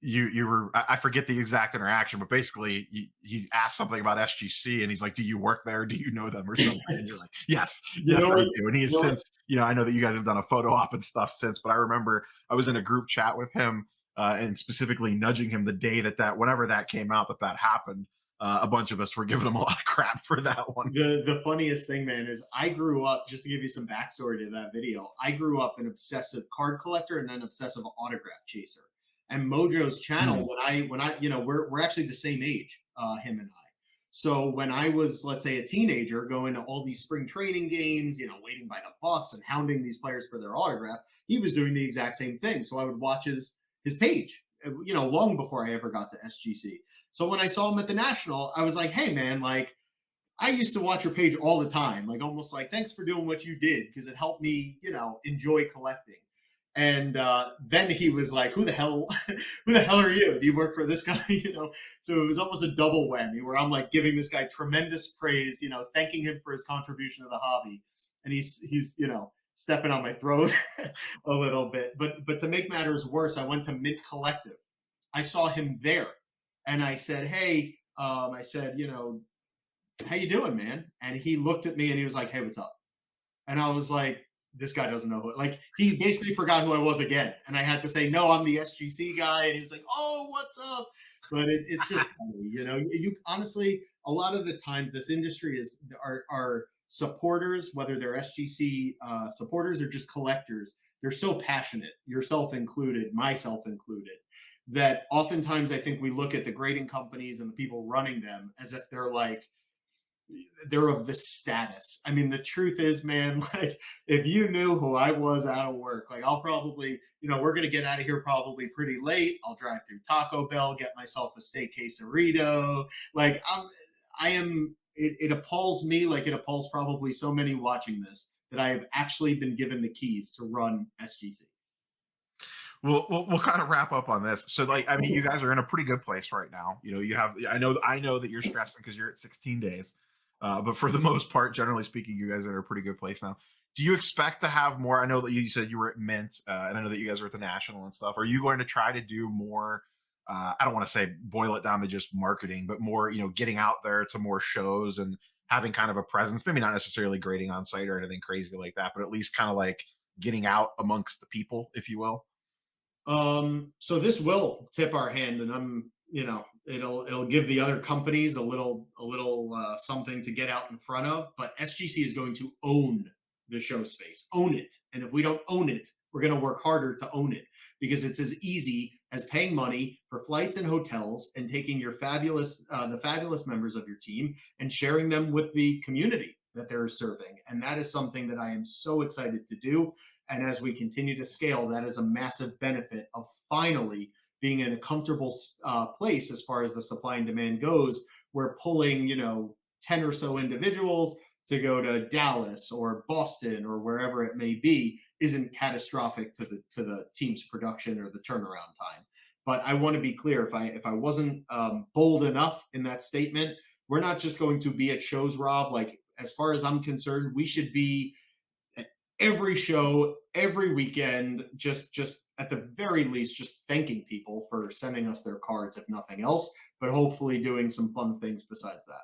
you were I forget the exact interaction, but basically he asked something about SGC and he's like, "Do you work there? Do you know them or something?" And you're like, "Yes, You yes, know I what? do." And he You has know what? since, I know that you guys have done a photo op and stuff since, but I remember I was in a group chat with him and specifically nudging him the day that whenever that came out that happened. A bunch of us were giving him a lot of crap for that one. The funniest thing, man, is I grew up, just to give you some backstory to that video, I grew up an obsessive card collector and then obsessive autograph chaser. And Mojo's channel, Mm. when I, we're actually the same age, him and I. So when I was, let's say, a teenager going to all these spring training games, waiting by the bus and hounding these players for their autograph, he was doing the exact same thing. So I would watch his page, long before I ever got to SGC. So when I saw him at the National, I was like, hey man, like I used to watch your page all the time, like almost like thanks for doing what you did because it helped me, enjoy collecting. And then he was like, "Who the hell, who the hell are you? Do you work for this guy?" So it was almost a double whammy where I'm like giving this guy tremendous praise, thanking him for his contribution to the hobby, and he's stepping on my throat a little bit. But to make matters worse, I went to Mint Collective. I saw him there, and I said, "Hey," I said, how you doing, man? And he looked at me and he was like, hey, what's up? And I was like, this guy doesn't know like he basically forgot who I was again. And I had to say, no, I'm the SGC guy. And he was like, oh, what's up? But it's just funny, you honestly, a lot of the times this industry is our supporters, whether they're SGC supporters or just collectors, they're so passionate, yourself included, myself included, that oftentimes I think we look at the grading companies and the people running them as if they're of this status. I mean, the truth is, man, like if you knew who I was out of work, like I'll probably, we're gonna get out of here probably pretty late. I'll drive through Taco Bell, get myself a steak quesarito. Like I am. It appalls me, like it appalls probably so many watching this that I have actually been given the keys to run SGC. We'll kind of wrap up on this. So, like, I mean, you guys are in a pretty good place right now. You have. I know that you're stressing because you're at 16 days, but for the most part, generally speaking, you guys are in a pretty good place now. Do you expect to have more? I know that you said you were at Mint, and I know that you guys are at the National and stuff. Are you going to try to do more? I don't want to say boil it down to just marketing, but more, getting out there to more shows and having kind of a presence. Maybe not necessarily grading on site or anything crazy like that, but at least kind of like getting out amongst the people, if you will. So this will tip our hand, and it'll give the other companies a little something to get out in front of. But SGC is going to own the show space, own it. And if we don't own it, we're going to work harder to own it, because it's as easy as paying money for flights and hotels and taking the fabulous members of your team and sharing them with the community that they're serving. And that is something that I am so excited to do. And as we continue to scale, that is a massive benefit of finally being in a comfortable place as far as the supply and demand goes. We're pulling, 10 or so individuals to go to Dallas or Boston or wherever it may be isn't catastrophic to the team's production or the turnaround time. But I want to be clear, if I wasn't bold enough in that statement, we're not just going to be at shows, Rob. Like, as far as I'm concerned, we should be at every show, every weekend, just at the very least, just thanking people for sending us their cards, if nothing else, but hopefully doing some fun things besides that.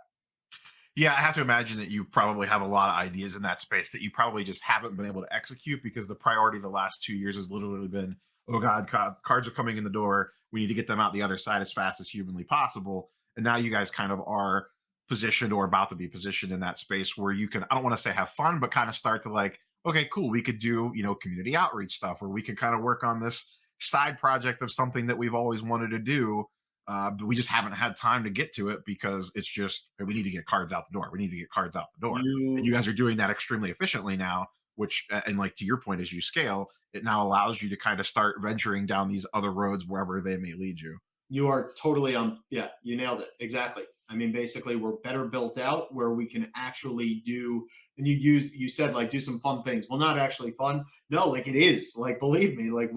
Yeah, I have to imagine that you probably have a lot of ideas in that space that you probably just haven't been able to execute because the priority the last 2 years has literally been, oh God, cards are coming in the door. We need to get them out the other side as fast as humanly possible. And now you guys kind of are positioned or about to be positioned in that space where you can, I don't want to say have fun, but kind of start to like, okay, cool, we could do, community outreach stuff, or we could kind of work on this side project of something that we've always wanted to do, but we just haven't had time to get to it because it's just "Hey, we need to get cards out the door. We need to get cards out the door." And you You guys are doing that extremely efficiently now, which and like to your point, as you scale, it now allows you to kind of start venturing down these other roads wherever they may lead you. You are totally on. Yeah, you nailed it. Exactly. I mean, basically, we're better built out where we can actually do, and you said like do some fun things. Well, not actually fun. No, like it is. Like, believe me, like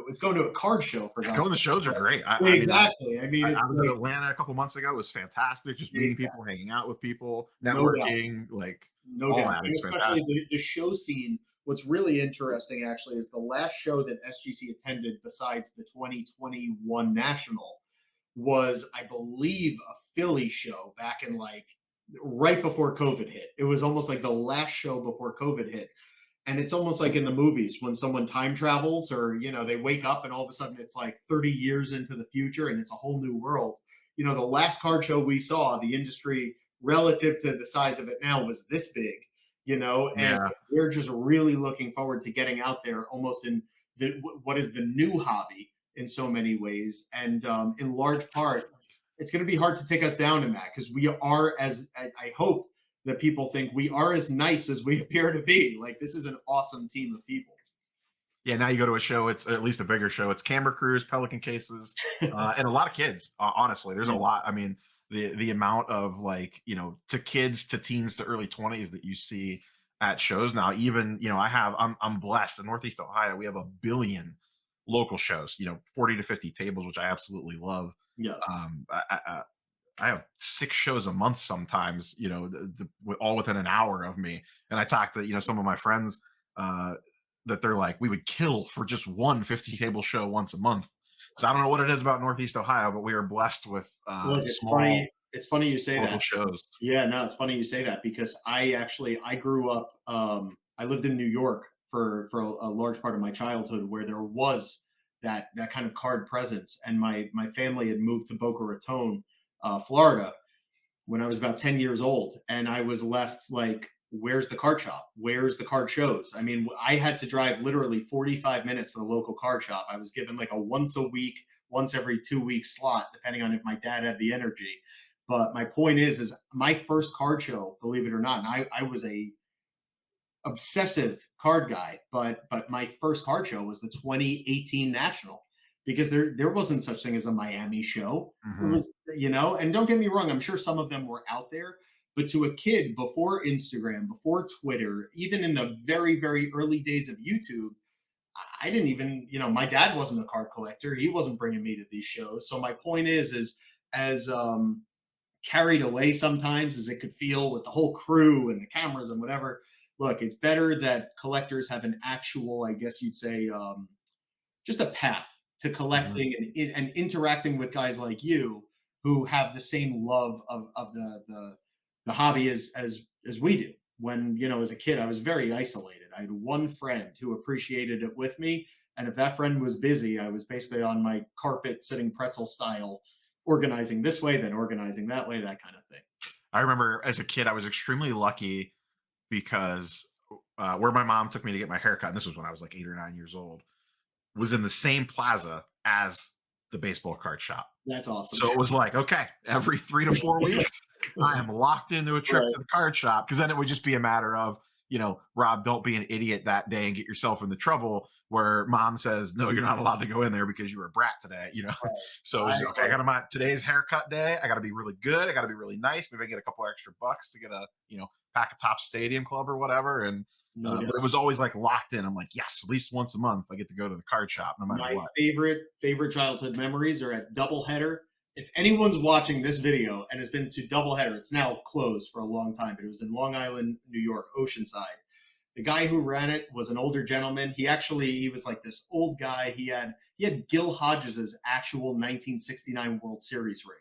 it's going to a card show for Going God's to sake. shows are great. I mean, Exactly. I mean, I it's was in like, Atlanta a couple months ago. It was fantastic. Just meeting people, exactly, hanging out with people, no doubt. networking, like No all doubt. that. And It's especially fantastic. the show scene. What's really interesting actually is the last show that SGC attended besides the 2021 National was, I believe, a Philly show back in like right before COVID hit. It was almost like the last show before COVID hit. And it's almost like in the movies when someone time travels, or they wake up and all of a sudden it's like 30 years into the future and it's a whole new world. The last card show we saw, the industry relative to the size of it now was this big, and Yeah. we're just really looking forward to getting out there almost in what is the new hobby in so many ways. And in large part, it's going to be hard to take us down in that, because we are, as I hope that people think, we are as nice as we appear to be. Like, this is an awesome team of people. Yeah, now you go to a show, it's at least a bigger show. It's camera crews, Pelican cases, and a lot of kids. Honestly, there's a Yeah, lot. I mean, the amount of like to kids to teens to early 20s that you see at shows now. Even I'm blessed in Northeast Ohio. We have a billion local shows. 40 to 50 tables, which I absolutely love. yeah. I have 6 shows a month sometimes, all within an hour of me. And I talked to, some of my friends uh, that they're like, we would kill for just one 50 table show once a month. So I don't know what it is about Northeast Ohio, but we are blessed with Look, it's small funny. It's funny you say local that. shows. Yeah, no, it's funny you say that, because I grew up. I lived in New York for a large part of my childhood, where there was that kind of card presence, and my family had moved to Boca Raton, Florida, when I was about 10 years old. And I was left like, where's the card shop? Where's the card shows? I mean, I had to drive literally 45 minutes to the local card shop. I was given like a once a week, once every 2 week slot, depending on if my dad had the energy. But my point is my first card show, believe it or not, and I was a obsessive card guy, but my first card show was the 2018 National, because there wasn't such thing as a Miami show. It Hmm. was, and don't get me wrong, I'm sure some of them were out there, but to a kid before Instagram, before Twitter, even in the very, very early days of YouTube, I didn't even, my dad wasn't a card collector. He wasn't bringing me to these shows. So my point is as carried away sometimes as it could feel with the whole crew and the cameras and whatever. Look, it's better that collectors have an actual, I guess you'd say, just a path to Hmm. collecting and interacting with guys like you who have the same love of the hobby as we do. When, as a kid, I was very isolated. I had one friend who appreciated it with me. And if that friend was busy, I was basically on my carpet sitting pretzel style, organizing this way, then organizing that way, that kind of thing. I remember as a kid, I was extremely lucky because where my mom took me to get my haircut, and this was when I was like 8 or 9 years old, was in the same plaza as the baseball card shop. That's awesome. So it was like, okay, every 3 to 4 weeks, I am locked into a trip Right. to the card shop because then it would just be a matter of, Rob, don't be an idiot that day and get yourself into trouble where mom says, no, you're not allowed to go in there because you were a brat today. So it was I just, okay, I got my today's haircut day. I got to be really good. I got to be really nice. Maybe I get a couple extra bucks to get a, pack a top stadium club or whatever. And, no doubt. but it was always like locked in. I'm like, yes, at least once a month I get to go to the card shop no matter My what. favorite childhood memories are at Doubleheader. If anyone's watching this video and has been to Doubleheader, it's now closed for a long time, but it was in Long Island, New York, Oceanside. The guy who ran it was an older gentleman. He was like this old guy. He had Gil Hodges' actual 1969 World Series ring,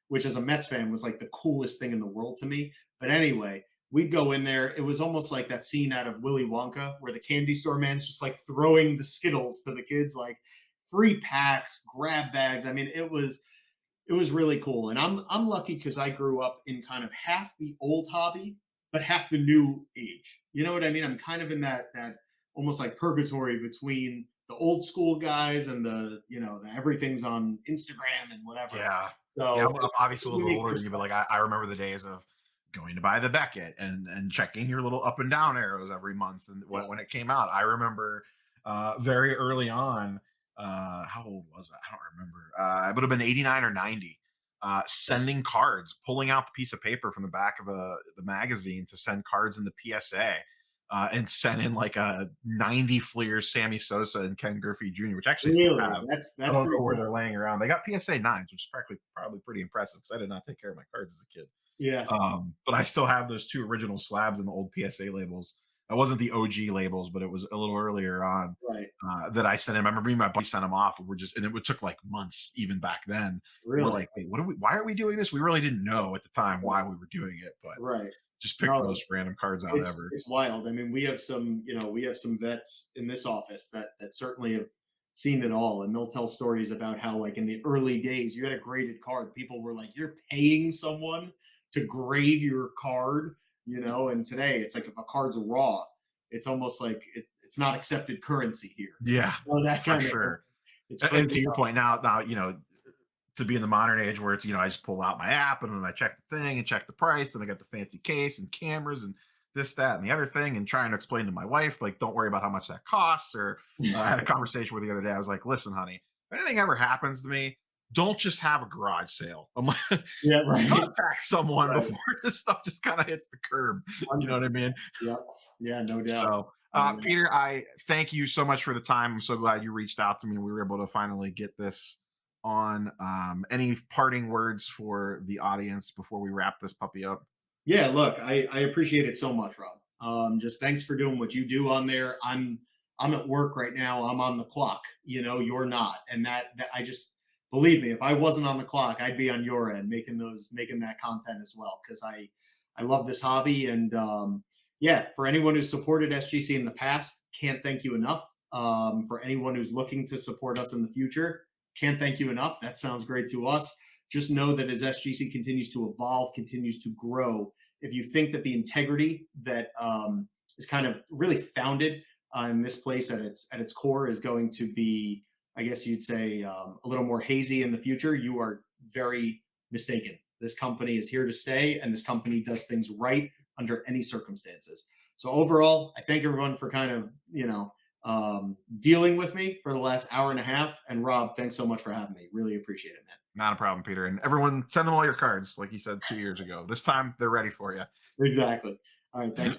which as a Mets fan was like the coolest thing in the world to me. But anyway, we'd go in there. It was almost like that scene out of Willy Wonka where the candy store man's just like throwing the Skittles to the kids, like free packs, grab bags. I mean, it was really cool. And I'm lucky because I grew up in kind of half the old hobby, but half the new age. You know what I mean? I'm kind of in that almost like purgatory between the old school guys and the everything's on Instagram and whatever. Yeah. Yeah, So I'm obviously a little bit unique older than you, but like I remember the days of going to buy the Beckett and checking your little up and down arrows every month. And yeah, when it came out, I remember very early on. How old was I? I don't remember. It would have been 89 or 90. Sending cards, pulling out the piece of paper from the back of the magazine to send cards in the PSA. And sent in like a 90 Fleers Sammy Sosa and Ken Griffey Jr., which I actually still really, have. I that's don't pretty know where cool. they're laying around. They got PSA nines, which is probably pretty impressive because I did not take care of my cards as a kid. Yeah, But I still have those two original slabs and the old PSA labels. It wasn't the OG labels, but it was a little earlier on right. that I sent him. I remember me and my buddy sent them off. And and it took like months even back then. We're Really, like, wait, why are we doing this? We really didn't know at the time why we were doing it, but right. just picked the No, most random cards out it's ever. it's wild. I mean, we have some vets in this office that certainly have seen it all, and they'll tell stories about how, like in the early days, you had a graded card. People were like, "You're paying someone to grade your card," and today it's like if a card's raw, it's almost like it's not accepted currency here. Yeah, That for kind of thing. sure. It's And crazy. to your point, now to be in the modern age where it's I just pull out my app and then I check the thing and check the price and I got the fancy case and cameras and this, that, and the other thing, and trying to explain to my wife like, don't worry about how much that costs. Or I had a conversation with her the other day. I was like, listen, honey, if anything ever happens to me, don't just have a garage sale. I'm like, Yeah, right. contact someone Right. before this stuff just kind of hits the curb. You know what I 100%. mean? Yep. Yeah, no doubt. So, No doubt. Peter, I thank you so much for the time. I'm so glad you reached out to me and we were able to finally get this on. Any parting words for the audience before we wrap this puppy up? Yeah, look, I appreciate it so much, Rob. Just thanks for doing what you do on there. I'm at work right now. I'm on the clock. You're not, and that I just believe me. If I wasn't on the clock, I'd be on your end making that content as well because I love this hobby and yeah. For anyone who's supported SGC in the past, can't thank you enough. For anyone who's looking to support us in the future, can't thank you enough. That sounds great to us. Just know that as SGC continues to evolve, continues to grow, if you think that the integrity that is kind of really founded in this place at its core is going to be, I guess you'd say, a little more hazy in the future, you are very mistaken. This company is here to stay, and this company does things right under any circumstances. So overall, I thank everyone for kind of dealing with me for the last hour and a half. And Rob, thanks so much for having me. Really appreciate it, man. Not a problem, Peter. And everyone, send them all your cards, like you said 2 years ago. This time, they're ready for you. Exactly. All right. Thanks.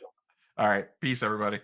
All right. Peace, everybody.